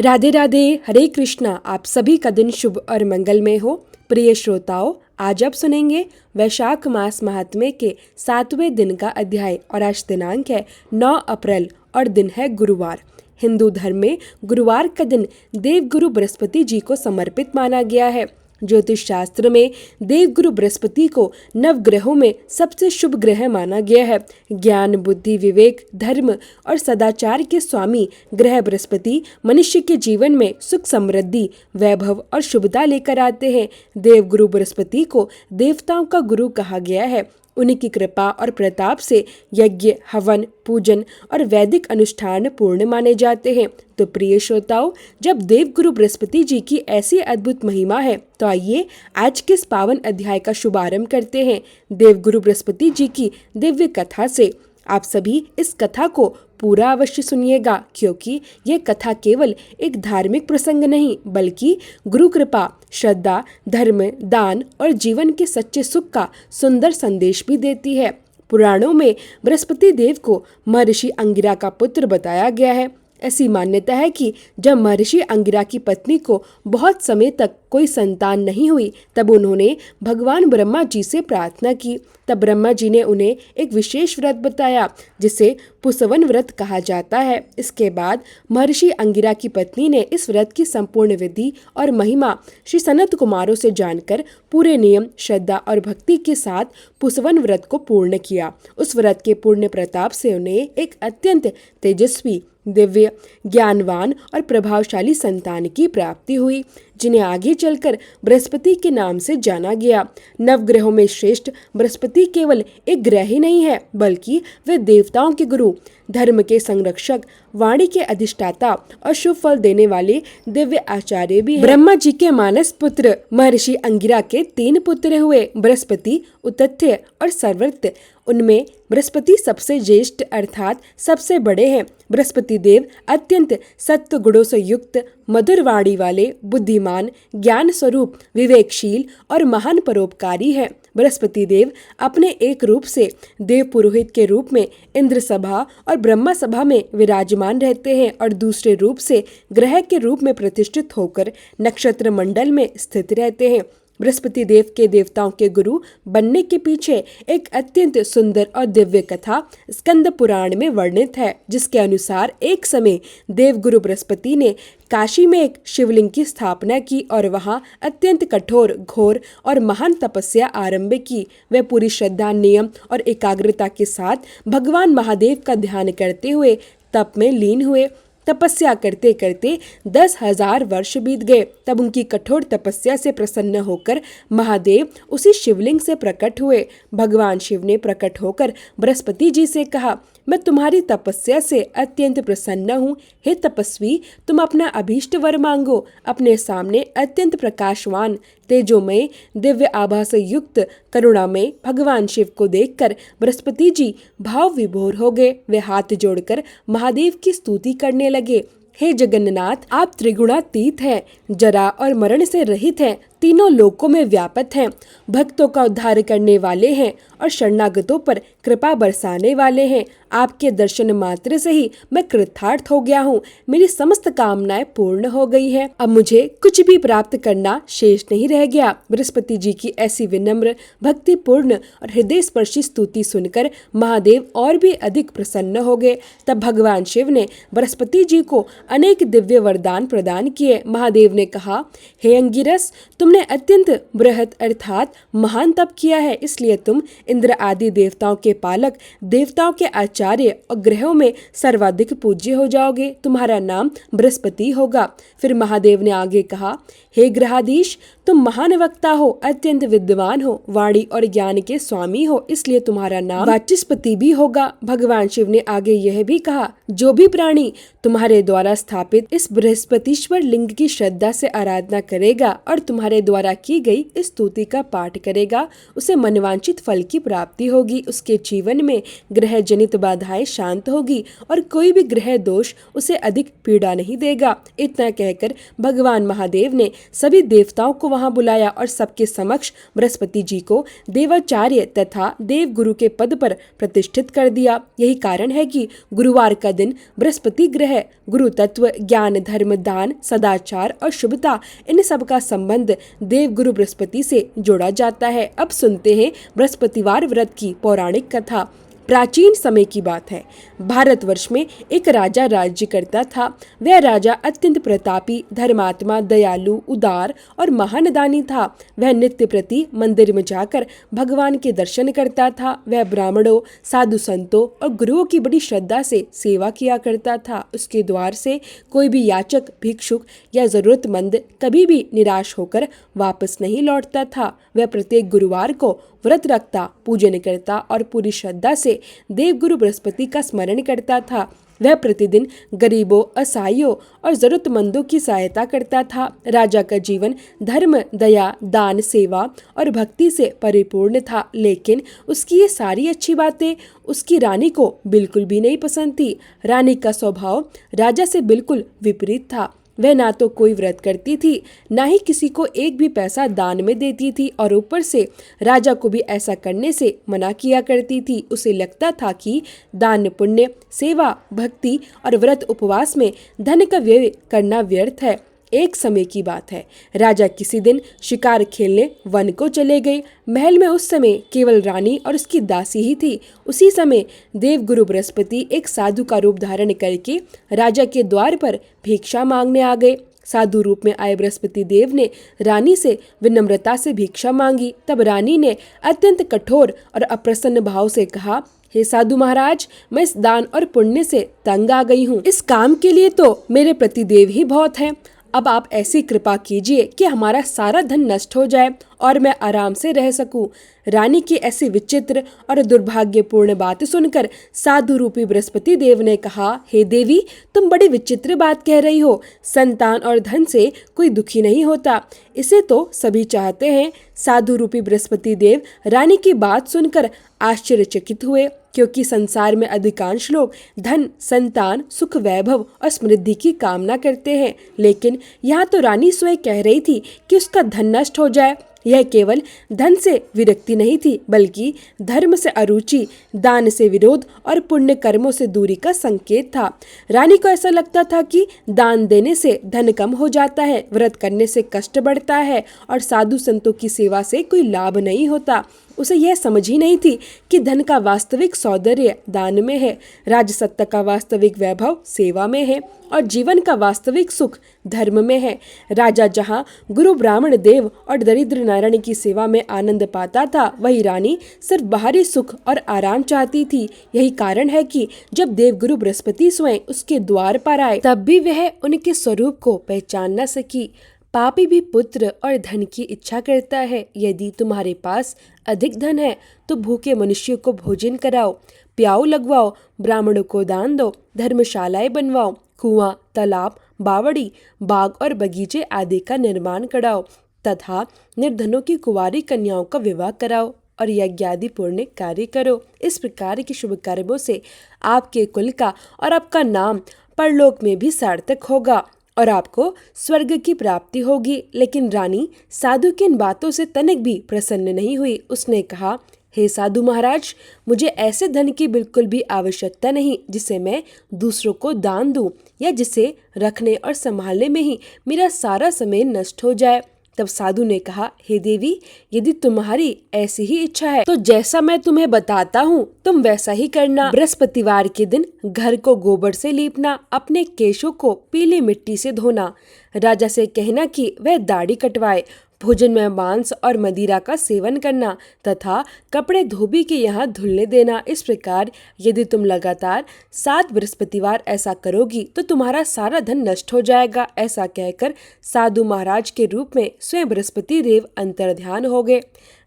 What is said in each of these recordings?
राधे राधे, हरे कृष्णा। आप सभी का दिन शुभ और मंगलमय हो। प्रिय श्रोताओं, आज आप सुनेंगे वैशाख मास महात्म्य के 7वें दिन का अध्याय और आज दिनांक है 9 अप्रैल और दिन है गुरुवार। हिंदू धर्म में गुरुवार का दिन देवगुरु बृहस्पति जी को समर्पित माना गया है। ज्योतिष शास्त्र में देवगुरु बृहस्पति को नवग्रहों में सबसे शुभ ग्रह माना गया है। ज्ञान, बुद्धि, विवेक, धर्म और सदाचार के स्वामी ग्रह बृहस्पति मनुष्य के जीवन में सुख, समृद्धि, वैभव और शुभता लेकर आते हैं। देवगुरु बृहस्पति को देवताओं का गुरु कहा गया है। उन्हीं की कृपा और प्रताप से यज्ञ, हवन, पूजन और वैदिक अनुष्ठान पूर्ण माने जाते हैं। तो प्रिय श्रोताओं, जब देवगुरु बृहस्पति जी की ऐसी अद्भुत महिमा है तो आइए आज के इस पावन अध्याय का शुभारंभ करते हैं देवगुरु बृहस्पति जी की दिव्य कथा से। आप सभी इस कथा को पूरा अवश्य सुनिएगा, क्योंकि यह कथा केवल एक धार्मिक प्रसंग नहीं बल्कि गुरु कृपा, श्रद्धा, धर्म, दान और जीवन के सच्चे सुख का सुंदर संदेश भी देती है। पुराणों में बृहस्पति देव को महर्षि अंगिरा का पुत्र बताया गया है। ऐसी मान्यता है कि जब महर्षि अंगिरा की पत्नी को बहुत समय तक कोई संतान नहीं हुई, तब उन्होंने भगवान ब्रह्मा जी से प्रार्थना की। तब ब्रह्मा जी ने उन्हें एक विशेष व्रत बताया जिसे पुंसवन व्रत कहा जाता है। इसके बाद महर्षि अंगिरा की पत्नी ने इस व्रत की संपूर्ण विधि और महिमा श्री सनत कुमारों से जानकर पूरे नियम, श्रद्धा और भक्ति के साथ पुंसवन व्रत को पूर्ण किया। उस व्रत के पूर्ण प्रताप से उन्हें एक अत्यंत तेजस्वी, दिव्य, ज्ञानवान और प्रभावशाली संतान की प्राप्ति हुई, जिन्हें आगे चलकर बृहस्पति के नाम से जाना गया। नवग्रहों में श्रेष्ठ बृहस्पति केवल एक ग्रह ही नहीं है, बल्कि वे देवताओं के गुरु, धर्म के संरक्षक, वाणी के अधिष्ठाता और शुभ फल देने वाले दिव्य आचार्य भी हैं। ब्रह्मा जी के मानस पुत्र महर्षि अंगिरा के 3 पुत्र हुए, बृहस्पति, उतथ्य और सर्वत्र। उनमें बृहस्पति सबसे ज्येष्ठ अर्थात सबसे बड़े हैं। बृहस्पति देव अत्यंत सत्व गुणों से युक्त, मधुर वाणी वाले, बुद्धिमान, ज्ञान स्वरूप, विवेकशील और महान परोपकारी है। बृहस्पति देव अपने एक रूप से देव पुरोहित के रूप में इंद्र सभा और ब्रह्मा सभा में विराजमान रहते हैं और दूसरे रूप से ग्रह के रूप में प्रतिष्ठित होकर नक्षत्र मंडल में स्थित रहते हैं। बृहस्पति देव के देवताओं के गुरु बनने के पीछे एक अत्यंत सुंदर और दिव्य कथा स्कंद पुराण में वर्णित है, जिसके अनुसार एक समय देवगुरु बृहस्पति ने काशी में एक शिवलिंग की स्थापना की और वहां अत्यंत कठोर, घोर और महान तपस्या आरंभ की। वे पूरी श्रद्धा, नियम और एकाग्रता के साथ भगवान महादेव का ध्यान करते हुए तप में लीन हुए। तपस्या करते करते 10,000 वर्ष बीत गए। तब उनकी कठोर तपस्या से प्रसन्न होकर महादेव उसी शिवलिंग से प्रकट हुए। भगवान शिव ने प्रकट होकर बृहस्पति जी से कहा, मैं तुम्हारी तपस्या से अत्यंत प्रसन्न हूँ। हे तपस्वी, तुम अपना अभीष्ट वर मांगो। अपने सामने अत्यंत प्रकाशवान, तेजोमय, दिव्य आभा से युक्त करुणामय भगवान शिव को देखकर बृहस्पति जी भाव विभोर हो गए। वे हाथ जोड़कर महादेव की स्तुति करने लगे। हे जगन्नाथ, आप त्रिगुणातीत हैं, जरा और मरण से रहित हैं, तीनों लोकों में व्यापक हैं, भक्तों का उद्धार करने वाले हैं और शरणागतों पर कृपा बरसाने वाले हैं। आपके दर्शन मात्र से ही मैं कृतार्थ हो गया हूँ। मेरी समस्त कामनाएं पूर्ण हो गई हैं। अब मुझे कुछ भी प्राप्त करना शेष नहीं रह गया। बृहस्पति जी की ऐसी विनम्र, भक्तिपूर्ण और हृदय स्पर्शी स्तुति सुनकर महादेव और भी अधिक प्रसन्न हो गए। तब भगवान शिव ने बृहस्पति जी को अनेक दिव्य वरदान प्रदान किए। महादेव ने कहा, हे अंगिरस, तुमने अत्यंत बृहत अर्थात महान तप किया है, इसलिए तुम इंद्र आदि देवताओं के पालक, देवताओं के आचार्य और ग्रहों में सर्वाधिक पूज्य हो जाओगे। तुम्हारा नाम बृहस्पति होगा। फिर महादेव ने आगे कहा, हे ग्रहाधीश, तुम महान वक्ता हो, अत्यंत विद्वान हो, वाणी और ज्ञान के स्वामी हो, इसलिए तुम्हारा नाम वाचस्पति भी होगा। भगवान शिव ने आगे यह भी कहा, जो भी प्राणी तुम्हारे द्वारा स्थापित इस बृहस्पतिश्वर लिंग की श्रद्धा से आराधना करेगा और तुम्हारे द्वारा की गई इस स्तुति का पाठ करेगा, उसे मनवांचित फल की प्राप्ति होगी। उसके जीवन में ग्रह जनित बाधाएं शांत होगी और कोई भी ग्रह दोष उसे अधिक पीड़ा नहीं देगा। इतना कहकर भगवान महादेव ने सभी देवताओं को वहां बुलाया और सबके समक्ष बृहस्पति जी को देवाचार्य तथा देव गुरु के पद पर प्रतिष्ठित कर दिया। यही कारण है कि गुरुवार का दिन बृहस्पति ग्रह गुरु तत्व, ज्ञान, धर्म, दान, सदाचार और शुभता, इन सब का संबंध देव गुरु बृहस्पति से जोड़ा जाता है। अब सुनते हैं बृहस्पतिवार व्रत की पौराणिक कथा। प्राचीन समय की बात है। भारतवर्ष में एक राजा राज्य करता था। वह राजा अत्यंत प्रतापी, धर्मात्मा, दयालु, उदार और महानदानी था। वह नित्य प्रति मंदिर में जाकर भगवान के दर्शन करता था। वह ब्राह्मणों, साधु संतों और गुरुओं की बड़ी श्रद्धा से सेवा किया करता था। उसके द्वार से कोई भी याचक, भिक्षुक या जरूरतमंद कभी भी निराश होकर वापस नहीं लौटता था। वह प्रत्येक गुरुवार को व्रत रखता, पूजन करता और पूरी श्रद्धा से देवगुरु बृहस्पति का स्मरण करता था। वह प्रतिदिन गरीबों, असहायों और जरूरतमंदों की सहायता करता था। राजा का जीवन धर्म, दया, दान, सेवा और भक्ति से परिपूर्ण था। लेकिन उसकी ये सारी अच्छी बातें उसकी रानी को बिल्कुल भी नहीं पसंद थी। रानी का स्वभाव राजा से बिल्कुल विपरीत था। वह ना तो कोई व्रत करती थी, ना ही किसी को एक भी पैसा दान में देती थी और ऊपर से राजा को भी ऐसा करने से मना किया करती थी। उसे लगता था कि दान, पुण्य, सेवा, भक्ति और व्रत उपवास में धन का व्यय करना व्यर्थ है। एक समय की बात है, राजा किसी दिन शिकार खेलने वन को चले गए। महल में उस समय केवल रानी और उसकी दासी ही थी। उसी समय देवगुरु बृहस्पति एक साधु का रूप धारण करके राजा के द्वार पर भिक्षा मांगने आ गए। साधु रूप में आए बृहस्पति देव ने रानी से विनम्रता से भिक्षा मांगी। तब रानी ने अत्यंत कठोर और अप्रसन्न भाव से कहा, हे साधु महाराज, मैं इस दान और पुण्य से तंग आ गई हूँ। इस काम के लिए तो मेरे प्रतिदेव ही बहुत हैं। अब आप ऐसी कृपा कीजिए कि हमारा सारा धन नष्ट हो जाए और मैं आराम से रह सकूं। रानी की ऐसी विचित्र और दुर्भाग्यपूर्ण बात सुनकर साधु रूपी बृहस्पति देव ने कहा, हे देवी, तुम बड़ी विचित्र बात कह रही हो। संतान और धन से कोई दुखी नहीं होता, इसे तो सभी चाहते हैं। साधु रूपी बृहस्पति देव रानी की बात सुनकर आश्चर्यचकित हुए, क्योंकि संसार में अधिकांश लोग धन, संतान, सुख, वैभव और समृद्धि की कामना करते हैं। लेकिन यहाँ तो रानी स्वयं कह रही थी कि उसका धन नष्ट हो जाए। यह केवल धन से विरक्ति नहीं थी, बल्कि धर्म से अरुचि, दान से विरोध और पुण्य कर्मों से दूरी का संकेत था। रानी को ऐसा लगता था कि दान देने से धन कम हो जाता है, व्रत करने से कष्ट बढ़ता है और साधु संतों की सेवा से कोई लाभ नहीं होता। उसे यह समझ ही नहीं थी कि धन का वास्तविक सौंदर्य दान में है, राजसत्ता का वास्तविक वैभव सेवा में है और जीवन का वास्तविक सुख धर्म में है। राजा जहाँ गुरु, ब्राह्मण, देव और दरिद्र नारायण की सेवा में आनंद पाता था, वही रानी सिर्फ बाहरी सुख और आराम चाहती थी। यही कारण है कि जब देवगुरु बृहस्पति स्वयं उसके द्वार पर आए, तब भी वह उनके स्वरूप को पहचान न सकी। पापी भी पुत्र और धन की इच्छा करता है। यदि तुम्हारे पास अधिक धन है तो भूखे मनुष्यों को भोजन कराओ, प्याऊ लगवाओ, ब्राह्मणों को दान दो, धर्मशालाएं बनवाओ, कुआं, तालाब, बावड़ी, बाग और बगीचे आदि का निर्माण कराओ तथा निर्धनों की कुंवारी कन्याओं का विवाह कराओ और यज्ञ आदि पुण्य कार्य करो। इस प्रकार के शुभ कर्मों से आपके कुल का और आपका नाम परलोक में भी सार्थक होगा और आपको स्वर्ग की प्राप्ति होगी। लेकिन रानी साधु की इन बातों से तनिक भी प्रसन्न नहीं हुई। उसने कहा, हे साधु महाराज, मुझे ऐसे धन की बिल्कुल भी आवश्यकता नहीं जिसे मैं दूसरों को दान दूं या जिसे रखने और संभालने में ही मेरा सारा समय नष्ट हो जाए। तब साधु ने कहा, हे देवी, यदि तुम्हारी ऐसी ही इच्छा है तो जैसा मैं तुम्हें बताता हूँ तुम वैसा ही करना। बृहस्पतिवार के दिन घर को गोबर से लीपना, अपने केशों को पीली मिट्टी से धोना, राजा से कहना कि वह दाढ़ी कटवाए, भोजन में मांस और मदिरा का सेवन करना तथा कपड़े धोबी के यहाँ धुलने देना। इस प्रकार यदि तुम लगातार 7 बृहस्पतिवार ऐसा करोगी तो तुम्हारा सारा धन नष्ट हो जाएगा। ऐसा कहकर साधु महाराज के रूप में स्वयं बृहस्पति देव अंतर्ध्यान हो गए।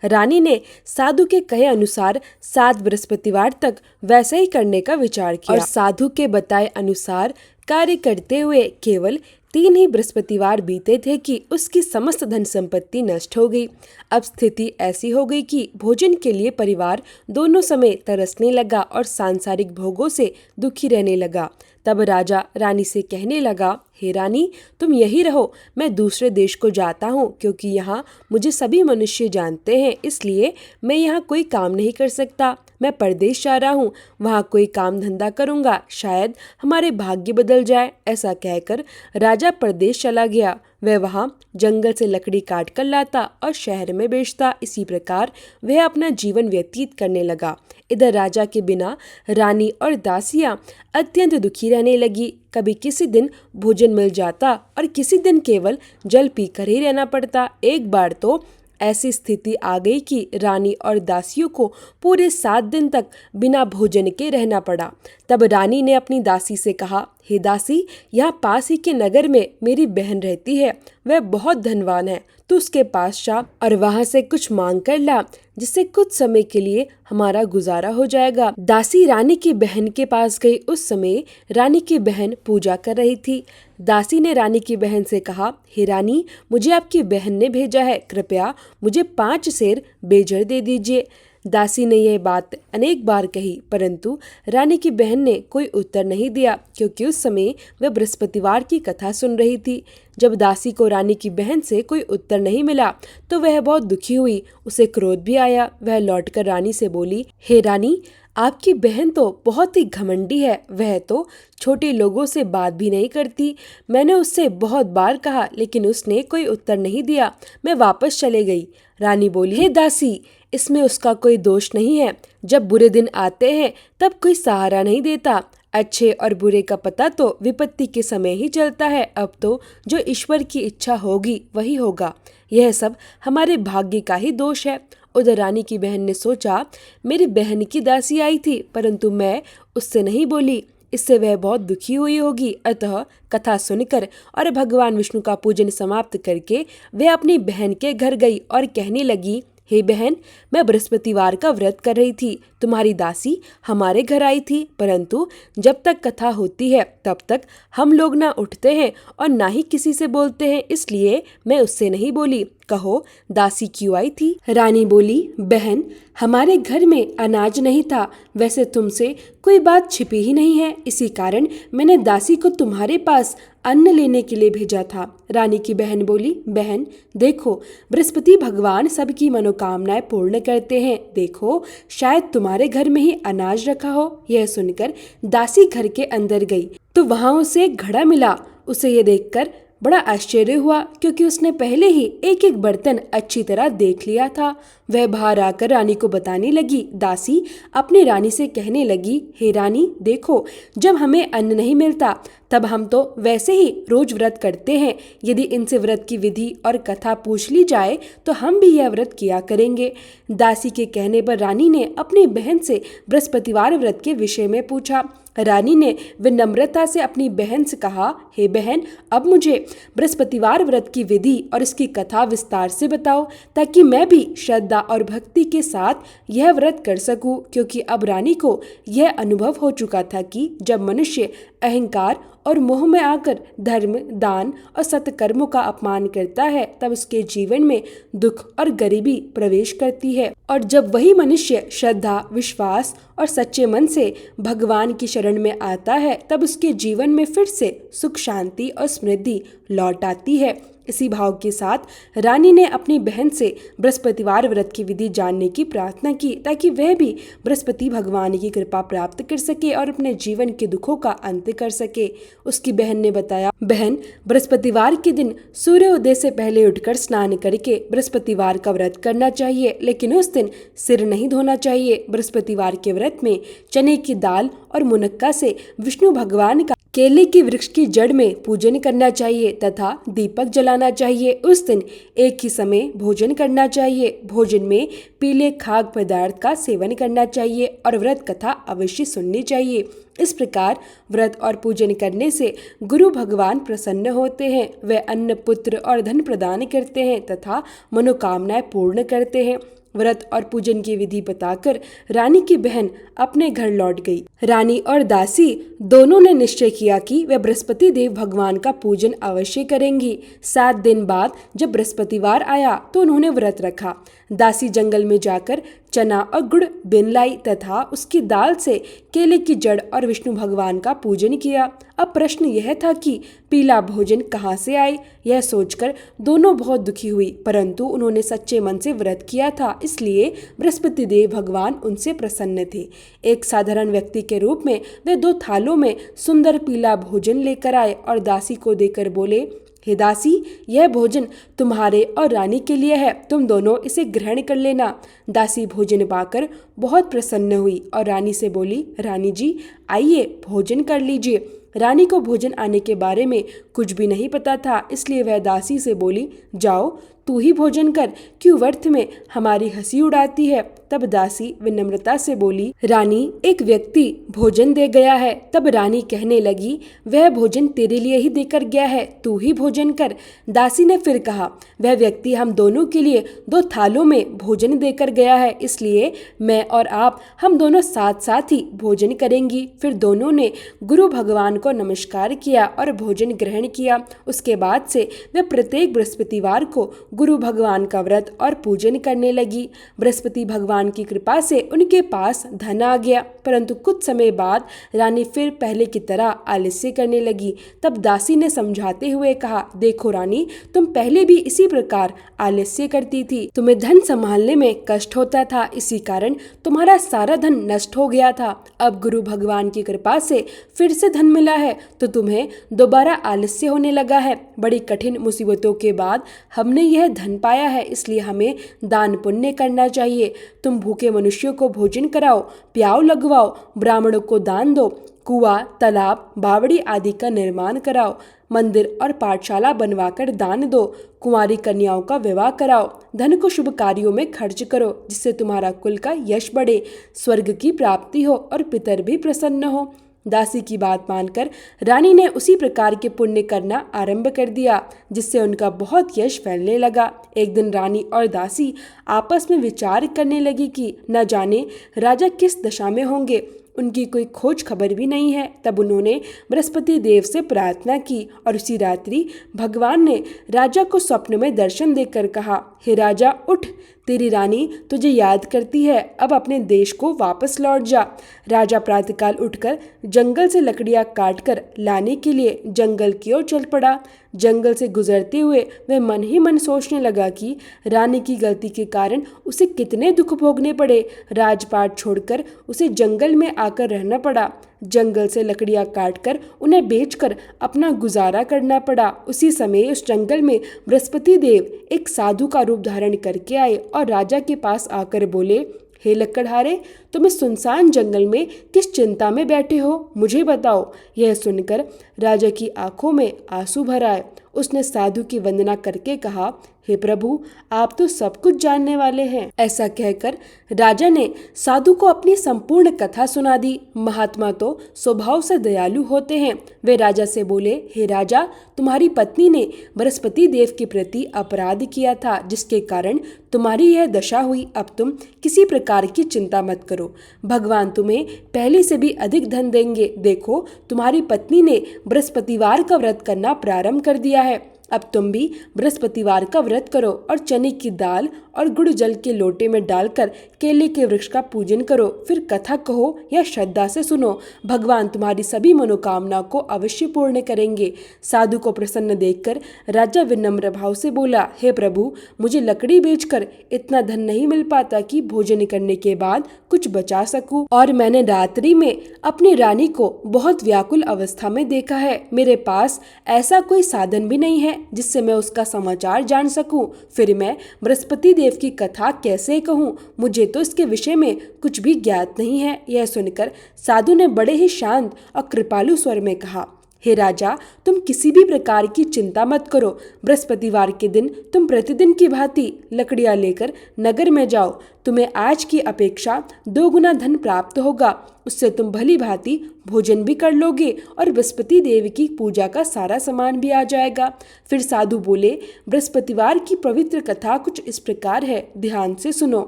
रानी ने साधु के कहे अनुसार 7 बृहस्पतिवार तक वैसा ही करने का विचार किया और साधु के बताए अनुसार कार्य करते हुए केवल 3 ही बृहस्पतिवार बीते थे कि उसकी समस्त धन संपत्ति नष्ट हो गई। अब स्थिति ऐसी हो गई कि भोजन के लिए परिवार दोनों समय तरसने लगा और सांसारिक भोगों से दुखी रहने लगा। तब राजा रानी से कहने लगा, हे रानी, तुम यही रहो, मैं दूसरे देश को जाता हूँ क्योंकि यहाँ मुझे सभी मनुष्य जानते हैं, इसलिए मैं यहाँ कोई काम नहीं कर सकता। मैं परदेश जा रहा हूँ, वहाँ कोई काम धंधा करूँगा, शायद हमारे भाग्य बदल जाए। ऐसा कहकर राजा परदेश चला गया। वह वहाँ जंगल से लकड़ी काट कर लाता और शहर में बेचता। इसी प्रकार वह अपना जीवन व्यतीत करने लगा। इधर राजा के बिना रानी और दासियां अत्यंत दुखी रहने लगी। कभी किसी दिन भोजन मिल जाता और किसी दिन केवल जल पीकर ही रहना पड़ता। एक बार तो ऐसी स्थिति आ गई कि रानी और दासियों को पूरे 7 दिन तक बिना भोजन के रहना पड़ा। तब रानी ने अपनी दासी से कहा, हे दासी, यहाँ पास ही के नगर में मेरी बहन रहती है, वह बहुत धनवान है, तू उसके पास जा और वहाँ से कुछ मांग कर ला, जिससे कुछ समय के लिए हमारा गुजारा हो जाएगा। दासी रानी की बहन के पास गई। उस समय रानी की बहन पूजा कर रही थी। दासी ने रानी की बहन से कहा, हे रानी, मुझे आपकी बहन ने भेजा है, कृपया मुझे 5 सेर बेजर दे दीजिए। दासी ने यह बात अनेक बार कही, परंतु रानी की बहन ने कोई उत्तर नहीं दिया, क्योंकि उस समय वह बृहस्पतिवार की कथा सुन रही थी। जब दासी को रानी की बहन से कोई उत्तर नहीं मिला तो वह बहुत दुखी हुई। उसे क्रोध भी आया। वह लौटकर रानी से बोली, हे रानी, आपकी बहन तो बहुत ही घमंडी है, वह तो छोटे लोगों से बात भी नहीं करती। मैंने उससे बहुत बार कहा, लेकिन उसने कोई उत्तर नहीं दिया। मैं वापस चले गई। रानी बोली, हे दासी, इसमें उसका कोई दोष नहीं है। जब बुरे दिन आते हैं तब कोई सहारा नहीं देता। अच्छे और बुरे का पता तो विपत्ति के समय ही चलता है। अब तो जो ईश्वर की इच्छा होगी वही होगा। यह सब हमारे भाग्य का ही दोष है। उधर रानी की बहन ने सोचा, मेरी बहन की दासी आई थी, परंतु मैं उससे नहीं बोली, इससे वह बहुत दुखी हुई होगी। अतः कथा सुनकर और भगवान विष्णु का पूजन समाप्त करके वह अपनी बहन के घर गई और कहने लगी, हे बहन, मैं बृहस्पतिवार का व्रत कर रही थी, तुम्हारी दासी हमारे घर आई थी, परंतु जब तक कथा होती है तब तक हम लोग ना उठते हैं और ना ही किसी से बोलते हैं, इसलिए मैं उससे नहीं बोली। कहो, दासी क्यों आई थी? रानी बोली, बहन, हमारे घर में अनाज नहीं था, वैसे तुमसे कोई बात छिपी ही नहीं है, इसी कारण मैंने दासी को तुम्हारे पास अन्न लेने के लिए भेजा था। रानी की बहन बोली, बहन देखो, बृहस्पति भगवान सबकी मनोकामनाएं पूर्ण करते हैं, देखो शायद तुम्हारे घर में ही अनाज रखा हो। यह सुनकर दासी घर के अंदर गई तो वहां उसे एक घड़ा मिला। उसे यह देखकर बड़ा आश्चर्य हुआ, क्योंकि उसने पहले ही एक एक बर्तन अच्छी तरह देख लिया था। वह बाहर आकर रानी को बताने लगी। दासी अपनी रानी से कहने लगी, हे रानी देखो, जब हमें अन्न नहीं मिलता तब हम तो वैसे ही रोज व्रत करते हैं। यदि इनसे व्रत की विधि और कथा पूछ ली जाए तो हम भी यह व्रत किया करेंगे। दासी के कहने पर रानी ने अपनी बहन से बृहस्पतिवार व्रत के विषय में पूछा। रानी ने विनम्रता से अपनी बहन से कहा, हे बहन, अब मुझे बृहस्पतिवार व्रत की विधि और इसकी कथा विस्तार से बताओ, ताकि मैं भी श्रद्धा और भक्ति के साथ यह व्रत कर सकूं। क्योंकि अब रानी को यह अनुभव हो चुका था कि जब मनुष्य अहंकार और मोह में आकर धर्म, दान और सत्कर्मों का अपमान करता है तब उसके जीवन में दुख और गरीबी प्रवेश करती है, और जब वही मनुष्य श्रद्धा, विश्वास और सच्चे मन से भगवान की शरण में आता है तब उसके जीवन में फिर से सुख, शांति और समृद्धि लौट आती है। इसी भाव के साथ रानी ने अपनी बहन से बृहस्पतिवार व्रत की विधि जानने की प्रार्थना की, ताकि वह भी बृहस्पति भगवान की कृपा प्राप्त कर सके और अपने जीवन के दुखों का अंत कर सके। उसकी बहन ने बताया, बहन, बृहस्पतिवार के दिन सूर्योदय से पहले उठकर स्नान करके बृहस्पतिवार का व्रत करना चाहिए, लेकिन उस दिन सिर नहीं धोना चाहिए। बृहस्पतिवार के व्रत में चने की दाल और मुनक्का से विष्णु भगवान का केले के वृक्ष की जड़ में पूजन करना चाहिए तथा दीपक जलाना चाहिए। उस दिन एक ही समय भोजन करना चाहिए। भोजन में पीले खाद्य पदार्थ का सेवन करना चाहिए और व्रत कथा अवश्य सुननी चाहिए। इस प्रकार व्रत और पूजन करने से गुरु भगवान प्रसन्न होते हैं। वे अन्न, पुत्र और धन प्रदान करते हैं तथा मनोकामनाएं पूर्ण करते हैं। व्रत और पूजन की विधि बताकर रानी की बहन अपने घर लौट गई। रानी और दासी दोनों ने निश्चय किया कि वे बृहस्पति देव भगवान का पूजन अवश्य करेंगी। 7 दिन बाद जब बृहस्पतिवार आया तो उन्होंने व्रत रखा। दासी जंगल में जाकर चना और गुड़ बिन लाई तथा उसकी दाल से केले की जड़ और विष्णु भगवान का पूजन किया। अब प्रश्न यह था कि पीला भोजन कहाँ से आए। यह सोचकर दोनों बहुत दुखी हुई, परंतु उन्होंने सच्चे मन से व्रत किया था, इसलिए बृहस्पति देव भगवान उनसे प्रसन्न थे। एक साधारण व्यक्ति के रूप में वे 2 थालों में सुंदर पीला भोजन लेकर आए और दासी को देकर बोले, हे दासी, यह भोजन तुम्हारे और रानी के लिए है, तुम दोनों इसे ग्रहण कर लेना। दासी भोजन पाकर बहुत प्रसन्न हुई और रानी से बोली, रानी जी आइए भोजन कर लीजिए। रानी को भोजन आने के बारे में कुछ भी नहीं पता था, इसलिए वह दासी से बोली, जाओ तू ही भोजन कर, क्यों व्यर्थ में हमारी हंसी उड़ाती है। तब दासी विनम्रता से बोली, रानी एक व्यक्ति भोजन दे गया है। तब रानी कहने लगी, वह भोजन तेरे लिए ही देकर गया है, तू ही भोजन कर। दासी ने फिर कहा, वह व्यक्ति हम दोनों के लिए 2 थालों में भोजन देकर गया है, इसलिए मैं और आप हम दोनों साथ साथ ही भोजन करेंगी। फिर दोनों ने गुरु भगवान को नमस्कार किया और भोजन ग्रहण किया। उसके बाद से वे प्रत्येक बृहस्पतिवार को गुरु भगवान का व्रत और पूजन करने लगी। बृहस्पति भगवान की कृपा से उनके पास धन आ गया, परंतु कुछ समय बाद रानी फिर पहले की तरह आलस्य करने लगी। तब दासी ने समझाते हुए कहा, देखो रानी, तुम पहले भी इसी प्रकार आलस्य करती थी, तुम्हें धन संभालने में कष्ट होता था, इसी कारण तुम्हारा सारा धन नष्ट हो गया था। अब गुरु भगवान की कृपा से फिर से धन मिला है तो तुम्हें दोबारा आलस्य होने लगा है। बड़ी कठिन मुसीबतों के बाद हमने यह धन पाया है, इसलिए हमें दान पुण्य करना चाहिए। तुम भूखे मनुष्यों को भोजन कराओ, प्याव लगवाओ, ब्राह्मणों को दान दो, कुआं, तालाब, बावड़ी आदि का निर्माण कराओ, मंदिर और पाठशाला बनवाकर दान दो, कुंवारी कन्याओं का विवाह कराओ, धन को शुभ कार्यों में खर्च करो, जिससे तुम्हारा कुल का यश बढ़े, स्वर्ग की प्राप्ति हो और पितर भी प्रसन्न हो। दासी की बात मानकर रानी ने उसी प्रकार के पुण्य करना आरंभ कर दिया, जिससे उनका बहुत यश फैलने लगा। एक दिन रानी और दासी आपस में विचार करने लगी कि न जाने राजा किस दशा में होंगे, उनकी कोई खोज खबर भी नहीं है। तब उन्होंने बृहस्पति देव से प्रार्थना की और उसी रात्रि भगवान ने राजा को स्वप्न में दर्शन देकर कहा, हे राजा उठ, तेरी रानी तुझे याद करती है, अब अपने देश को वापस लौट जा। राजा प्रातःकाल उठकर जंगल से लकड़ियां काटकर लाने के लिए जंगल की ओर चल पड़ा। जंगल से गुजरते हुए वह मन ही मन सोचने लगा कि रानी की गलती के कारण उसे कितने दुख भोगने पड़े। राजपाट छोड़कर उसे जंगल में आकर रहना पड़ा। जंगल से लकड़ियां काटकर उन्हें बेचकर अपना गुजारा करना पड़ा। उसी समय उस जंगल में बृहस्पति देव एक साधु का रूप धारण करके आए और राजा के पास आकर बोले, हे लकड़हारे, तुम इस सुनसान जंगल में किस चिंता में बैठे हो, मुझे बताओ। यह सुनकर राजा की आंखों में आंसू भर आए। उसने साधु की वंदना करके कहा, हे प्रभु, आप तो सब कुछ जानने वाले हैं। ऐसा कहकर राजा ने साधु को अपनी संपूर्ण कथा सुना दी। महात्मा तो स्वभाव से दयालु होते हैं। वे राजा से बोले, हे राजा, तुम्हारी पत्नी ने बृहस्पति देव के प्रति अपराध किया था, जिसके कारण तुम्हारी यह दशा हुई। अब तुम किसी प्रकार की चिंता मत करो, भगवान तुम्हें पहले से भी अधिक धन देंगे। देखो, तुम्हारी पत्नी ने बृहस्पतिवार का व्रत करना प्रारंभ कर दिया है। अब तुम भी बृहस्पतिवार का व्रत करो और चने की दाल और गुड़ जल के लोटे में डालकर केले के वृक्ष का पूजन करो। फिर कथा कहो या श्रद्धा से सुनो, भगवान तुम्हारी सभी मनोकामनाओं को अवश्य पूर्ण करेंगे। साधु को प्रसन्न देखकर राजा विनम्र भाव से बोला, हे प्रभु, मुझे लकड़ी बेचकर इतना धन नहीं मिल पाता कि भोजन करने के बाद कुछ बचा सकूं, और मैंने रात्रि में अपनी रानी को बहुत व्याकुल अवस्था में देखा है। मेरे पास ऐसा कोई साधन भी नहीं है जिससे मैं उसका समाचार जान सकूं। फिर मैं बृहस्पति देव की कथा कैसे कहूं, मुझे तो इसके विषय में कुछ भी ज्ञात नहीं है। यह सुनकर साधु ने बड़े ही शांत और कृपालु स्वर में कहा, हे राजा, तुम किसी भी प्रकार की चिंता मत करो। बृहस्पतिवार के दिन तुम प्रतिदिन की भांति लकड़ियां लेकर नगर में जाओ। तुम्हें आज की अपेक्षा 2 गुना धन प्राप्त होगा। उससे तुम भली भांति भोजन भी कर लोगे और बृहस्पति देव की पूजा का सारा सामान भी आ जाएगा। फिर साधु बोले, बृहस्पतिवार की पवित्र कथा कुछ इस प्रकार है, ध्यान से सुनो।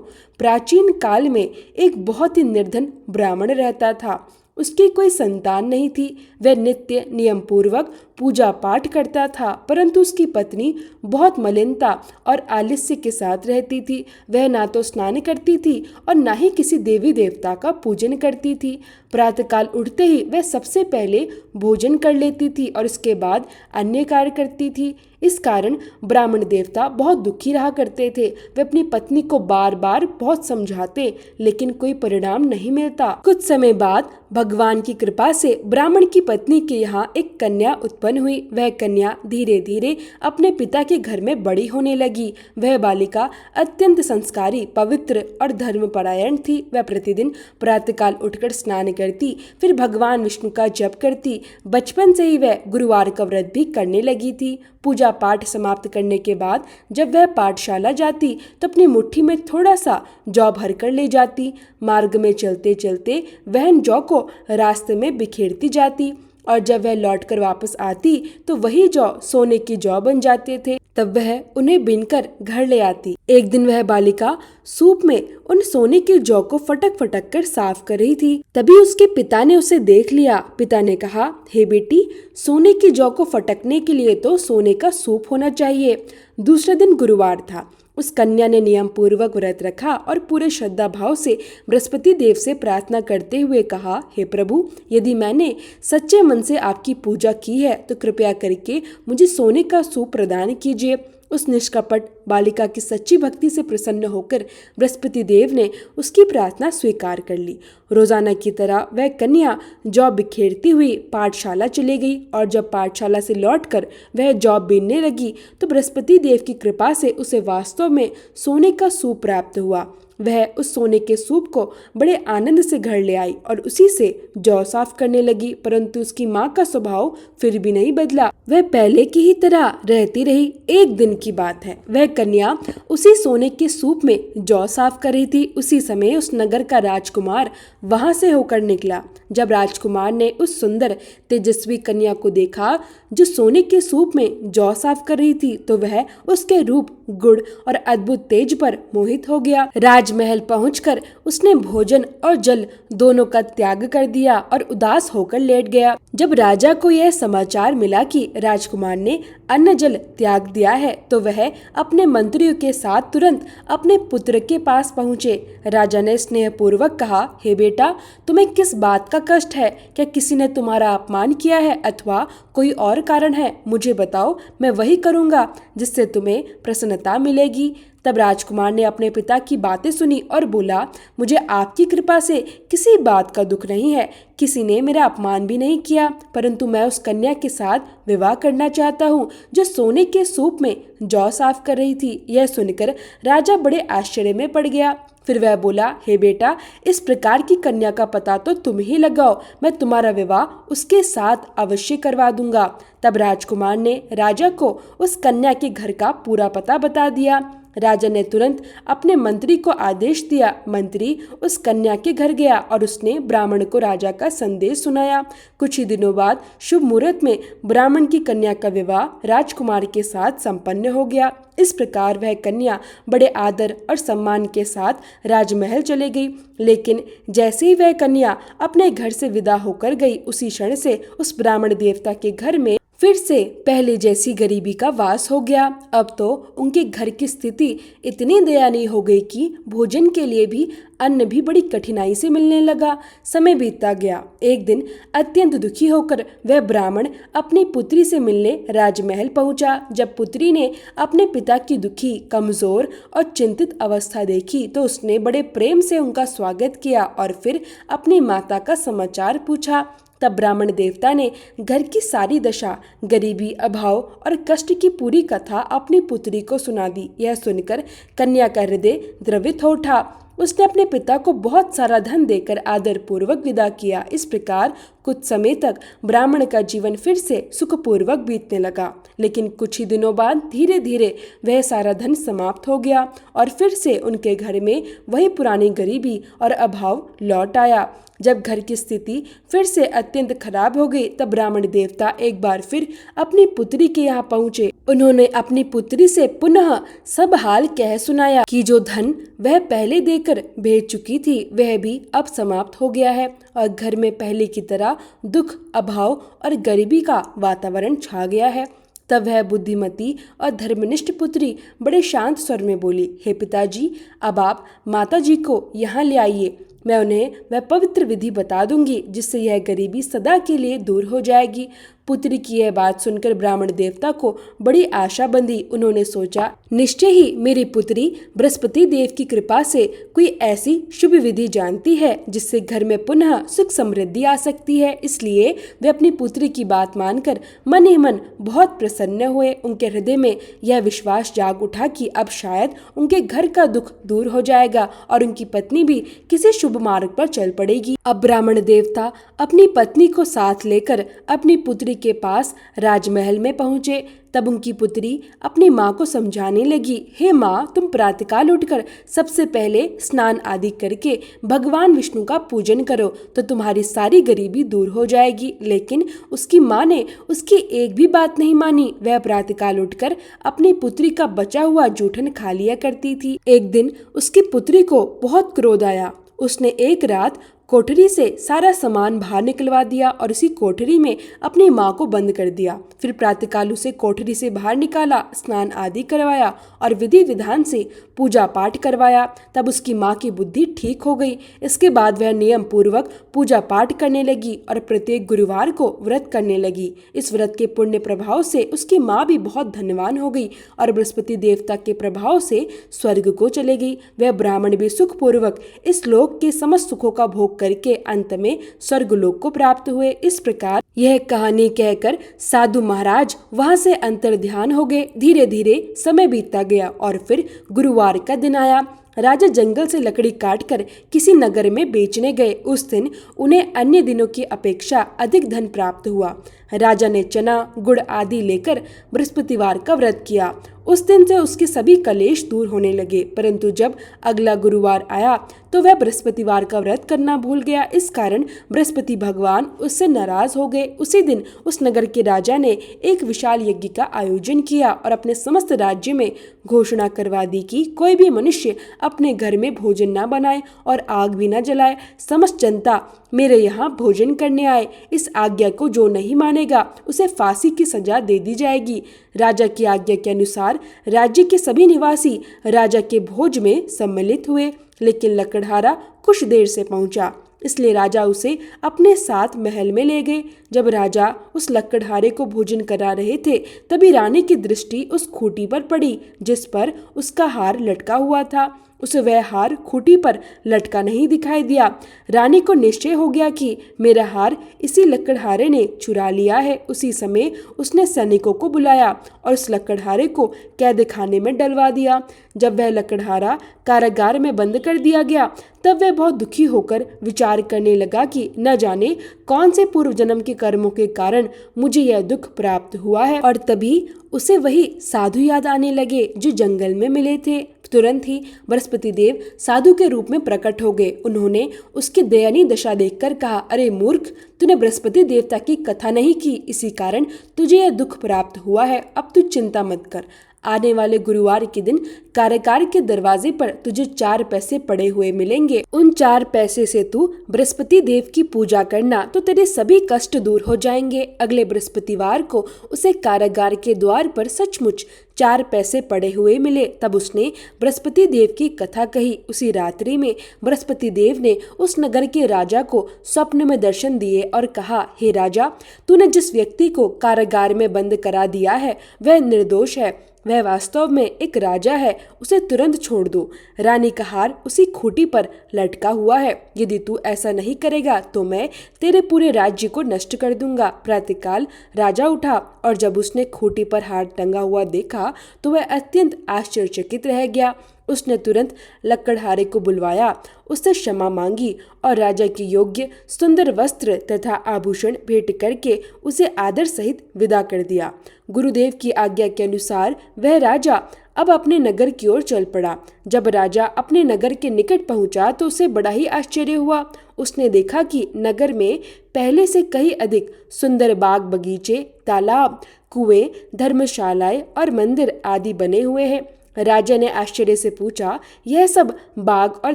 प्राचीन काल में एक बहुत ही निर्धन ब्राह्मण रहता था। उसकी कोई संतान नहीं थी। वह नित्य नियम पूर्वक पूजा पाठ करता था, परंतु उसकी पत्नी बहुत मलिनता और आलस्य के साथ रहती थी। वह ना तो स्नान करती थी और ना ही किसी देवी देवता का पूजन करती थी। प्रातःकाल उठते ही वह सबसे पहले भोजन कर लेती थी और उसके बाद अन्य कार्य करती थी। इस कारण ब्राह्मण देवता बहुत दुखी रहा करते थे। वे अपनी पत्नी को बार बार बहुत समझाते, लेकिन कोई परिणाम नहीं मिलता। कुछ समय बाद भगवान की कृपा से ब्राह्मण की पत्नी के यहाँ एक कन्या उत्पन्न हुई। वह कन्या धीरे धीरे अपने पिता के घर में बड़ी होने लगी। वह बालिका अत्यंत संस्कारी, पवित्र और धर्मपरायण थी। वह प्रतिदिन प्रातःकाल उठकर स्नान करती, फिर भगवान विष्णु का जप करती। बचपन से ही वह गुरुवार का व्रत भी करने लगी थी। पूजा पाठ समाप्त करने के बाद जब वह पाठशाला जाती तो अपनी मुट्ठी में थोड़ा सा जौ भर कर ले जाती। मार्ग में चलते चलते वह जौ को रास्ते में बिखेरती जाती और जब वह लौटकर वापस आती तो वही जौ सोने की जौ बन जाते थे। तब वह उन्हें बीनकर घर ले आती। एक दिन वह बालिका सूप में उन सोने की जौ को फटक फटक कर साफ कर रही थी। तभी उसके पिता ने उसे देख लिया। पिता ने कहा, हे बेटी, सोने की जौ को फटकने के लिए तो सोने का सूप होना चाहिए। दूसरे दिन गुरुवार था। उस कन्या ने नियम पूर्वक व्रत रखा और पूरे श्रद्धा भाव से बृहस्पति देव से प्रार्थना करते हुए कहा, हे प्रभु, यदि मैंने सच्चे मन से आपकी पूजा की है तो कृपया करके मुझे सोने का सूप प्रदान कीजिए। उस निष्कपट बालिका की सच्ची भक्ति से प्रसन्न होकर बृहस्पति देव ने उसकी प्रार्थना स्वीकार कर ली। रोजाना की तरह वह कन्या जौ बिखेरती हुई पाठशाला चली गई और जब पाठशाला से लौटकर वह जौ बीनने लगी तो बृहस्पति देव की कृपा से उसे वास्तव में सोने का सूप प्राप्त हुआ। वह उस सोने के सूप को बड़े आनंद से घर ले आई और उसी से जौ साफ करने लगी, परंतु उसकी माँ का स्वभाव फिर भी नहीं बदला। वह पहले की ही तरह रहती रही। एक दिन की बात है, वह कन्या उसी सोने के सूप में जौ साफ कर रही थी। उसी समय उस नगर का राजकुमार वहां से होकर निकला। जब राजकुमार ने उस सुंदर तेजस्वी कन्या को देखा जो सोने के सूप में जौ साफ कर रही थी, तो वह उसके रूप, गुण और अद्भुत तेज पर मोहित हो गया। राजमहल पहुंचकर उसने भोजन और जल दोनों का त्याग कर दिया और उदास होकर लेट गया। जब राजा को यह समाचार मिला कि राजकुमार ने अन्न जल त्याग दिया है, तो वह अपने मंत्रियों के साथ तुरंत अपने पुत्र के पास पहुंचे। राजा ने स्नेहपूर्वक कहा, हे बेटा, तुम्हें किस बात का कष्ट है? क्या किसी ने तुम्हारा अपमान किया है अथवा कोई और कारण है? मुझे बताओ, मैं वही करूंगा जिससे तुम्हें प्रसन्नता मिलेगी। तब राजकुमार ने अपने पिता की बातें सुनी और बोला, मुझे आपकी कृपा से किसी बात का दुख नहीं है। किसी ने मेरा अपमान भी नहीं किया, परंतु मैं उस कन्या के साथ विवाह करना चाहता हूँ जो सोने के सूप में जौ साफ कर रही थी। यह सुनकर राजा बड़े आश्चर्य में पड़ गया। फिर वह बोला, हे बेटा, इस प्रकार की कन्या का पता तो तुम ही लगाओ, मैं तुम्हारा विवाह उसके साथ अवश्य करवा दूंगा। तब राजकुमार ने राजा को उस कन्या के घर का पूरा पता बता दिया। राजा ने तुरंत अपने मंत्री को आदेश दिया। मंत्री उस कन्या के घर गया और उसने ब्राह्मण को राजा का संदेश सुनाया। कुछ ही दिनों बाद शुभ मुहूर्त में ब्राह्मण की कन्या का विवाह राजकुमार के साथ संपन्न हो गया। इस प्रकार वह कन्या बड़े आदर और सम्मान के साथ राजमहल चले गई। लेकिन जैसे ही वह कन्या अपने घर से विदा होकर गई, उसी क्षण से उस ब्राह्मण देवता के घर में फिर से पहले जैसी गरीबी का वास हो गया। अब तो उनके घर की स्थिति इतनी दयनीय हो गई कि भोजन के लिए भी अन्न भी बड़ी कठिनाई से मिलने लगा। समय बीतता गया। एक दिन अत्यंत दुखी होकर वह ब्राह्मण अपनी पुत्री से मिलने राजमहल पहुंचा। जब पुत्री ने अपने पिता की दुखी, कमजोर और चिंतित अवस्था देखी तो उसने बड़े प्रेम से उनका स्वागत किया और फिर अपनी माता का समाचार पूछा। तब ब्राह्मण देवता ने घर की सारी दशा, गरीबी, अभाव और कष्ट की पूरी कथा अपनी पुत्री को सुना दी। यह सुनकर कन्या का हृदय द्रवित हो उठा। उसने अपने पिता को बहुत सारा धन देकर आदर पूर्वक विदा किया। इस प्रकार कुछ समय तक ब्राह्मण का जीवन फिर से सुखपूर्वक बीतने लगा, लेकिन कुछ ही दिनों बाद धीरे धीरे वह सारा धन समाप्त हो गया और फिर से उनके घर में वही पुरानी गरीबी और अभाव लौट आया। जब घर की स्थिति फिर से अत्यंत खराब हो गई तब ब्राह्मण देवता एक बार फिर अपनी पुत्री के यहाँ पहुँचे। उन्होंने अपनी पुत्री से पुनः सब हाल कह सुनाया कि जो धन वह पहले देकर भेज चुकी थी वह भी अब समाप्त हो गया है और घर में पहले की तरह दुख, अभाव और गरीबी का वातावरण छा गया है। तब वह बुद्धिमती और धर्मनिष्ठ पुत्री बड़े शांत स्वर में बोली, हे पिताजी, अब आप माताजी को यहाँ ले आइए। मैं उन्हें वह पवित्र विधि बता दूंगी जिससे यह गरीबी सदा के लिए दूर हो जाएगी। पुत्री की यह बात सुनकर ब्राह्मण देवता को बड़ी आशा बंधी। उन्होंने सोचा, निश्चय ही मेरी पुत्री बृहस्पति देव की कृपा से कोई ऐसी शुभ विधि जानती है जिससे घर में पुनः सुख समृद्धि आ सकती है। इसलिए वे अपनी पुत्री की बात मानकर मन ही मन बहुत प्रसन्न हुए। उनके हृदय में यह विश्वास जाग उठा कि अब शायद उनके घर का दुख दूर हो जाएगा और उनकी पत्नी भी किसी शुभ मार्ग पर चल पड़ेगी। अब ब्राह्मण देवता अपनी पत्नी को साथ लेकर अपनी पुत्री के पास राजमहल में पहुंचे। तब उनकी पुत्री अपनी माँ को समझाने लगी, हे माँ, तुम प्रातःकाल उठकर सबसे पहले स्नान आदि करके भगवान विष्णु का पूजन करो तो तुम्हारी सारी गरीबी दूर हो जाएगी। लेकिन उसकी माँ ने उसकी एक भी बात नहीं मानी। वह प्रातःकाल उठकर अपनी पुत्री का बचा हुआ जूठन खा लिया करती थी। एक दिन उसकी पुत्री को बहुत क्रोध आया। उसने एक रात कोठरी से सारा सामान बाहर निकलवा दिया और उसी कोठरी में अपनी माँ को बंद कर दिया। फिर प्रातःकाल उसे कोठरी से बाहर निकाला, स्नान आदि करवाया और विधि विधान से पूजा पाठ करवाया। तब उसकी माँ की बुद्धि ठीक हो गई। इसके बाद वह नियम पूर्वक पूजा पाठ करने लगी और प्रत्येक गुरुवार को व्रत करने लगी। इस व्रत के पुण्य प्रभाव से उसकी माँ भी बहुत धनवान हो गई और बृहस्पति देवता के प्रभाव से स्वर्ग को चले गई। वह ब्राह्मण भी सुखपूर्वक इस लोक के समस्त सुखों का भोग करके अंत में स्वर्गलोक को प्राप्त हुए। इस प्रकार यह कहानी कहकर साधु महाराज वहां से अंतर ध्यान हो गए। धीरे धीरे समय बीतता गया और फिर गुरुवार का दिन आया। राजा जंगल से लकड़ी काटकर किसी नगर में बेचने गए। उस दिन उन्हें अन्य दिनों की अपेक्षा अधिक धन प्राप्त हुआ। राजा ने चना, गुड़ आदि लेकर बृहस्पतिवार का व्रत किया। उस दिन से उसके सभी कलेश दूर होने लगे। परंतु जब अगला गुरुवार आया तो वह बृहस्पतिवार का व्रत करना भूल गया। इस कारण बृहस्पति भगवान उससे नाराज हो गए। उसी दिन उस नगर के राजा ने एक विशाल यज्ञ का आयोजन किया और अपने समस्त राज्य में घोषणा करवा दी कि कोई भी मनुष्य अपने घर में भोजन न बनाए और आग भी न जलाए। समस्त जनता मेरे यहाँ भोजन करने आए। इस आज्ञा को जो नहीं मानेगा उसे फांसी की सजा दे दी जाएगी। राजा की आज्ञा के अनुसार राज्य के सभी निवासी राजा के भोज में सम्मिलित हुए, लेकिन लकड़हारा कुछ देर से पहुंचा, इसलिए राजा उसे अपने साथ महल में ले गए। जब राजा उस लकड़हारे को भोजन करा रहे थे तभी रानी की दृष्टि उस खूंटी पर पड़ी जिस पर उसका हार लटका हुआ था। उसे वह हार खूंटी पर लटका नहीं दिखाई दिया। रानी को निश्चय हो गया कि मेरा हार इसी लकड़हारे ने चुरा लिया है। उसी समय उसने सैनिकों को बुलाया और उस लकड़हारे को कैद खाने में डलवा दिया। जब वह लकड़हारा कारागार में बंद कर दिया गया तब वह बहुत दुखी होकर विचार करने लगा कि न जाने कौन से पूर्व जन्म के कर्मों के कारण मुझे यह दुख प्राप्त हुआ है। और तभी उसे वही साधु याद आने लगे जो जंगल में मिले थे। तुरंत ही बृहस्पति देव साधु के रूप में प्रकट हो गए। उन्होंने उसकी दयनीय दशा देखकर कहा, अरे मूर्ख, तूने बृहस्पति देवता की कथा नहीं की, इसी कारण तुझे यह दुख प्राप्त हुआ है। अब तू चिंता मत कर। आने वाले गुरुवार के दिन कारागार के दरवाजे पर तुझे 4 पैसे पड़े हुए मिलेंगे। उन 4 पैसे से तू बृहस्पति देव की पूजा करना तो तेरे सभी कष्ट दूर हो जाएंगे। अगले बृहस्पतिवार को उसे कारागार के द्वार पर सचमुच 4 पैसे पड़े हुए मिले। तब उसने बृहस्पति देव की कथा कही। उसी रात्रि में बृहस्पति देव ने उस नगर के राजा को स्वप्न में दर्शन दिए और कहा, हे राजा, तूने जिस व्यक्ति को कारागार में बंद करा दिया है वह निर्दोष है। वह वास्तव में एक राजा है। उसे तुरंत छोड़ दो। रानी का हार उसी खूंटी पर लटका हुआ है। यदि तू ऐसा नहीं करेगा तो मैं तेरे पूरे राज्य को नष्ट कर दूंगा। प्रातःकाल राजा उठा और जब उसने खूंटी पर हार टंगा हुआ देखा तो वह अत्यंत आश्चर्यचकित रह गया। उसने तुरंत लकड़हारे को बुलवाया, उससे क्षमा मांगी और राजा की योग्य सुंदर वस्त्र तथा आभूषण भेंट करके उसे आदर सहित विदा कर दिया। गुरुदेव की आज्ञा के अनुसार वह राजा अब अपने नगर की ओर चल पड़ा। जब राजा अपने नगर के निकट पहुंचा तो उसे बड़ा ही आश्चर्य हुआ। उसने देखा कि नगर में पहले से कहीं अधिक सुंदर बाग बगीचे, तालाब, कुएं, धर्मशालाएं और मंदिर आदि बने हुए हैं। राजा ने आश्चर्य से पूछा, यह सब बाग और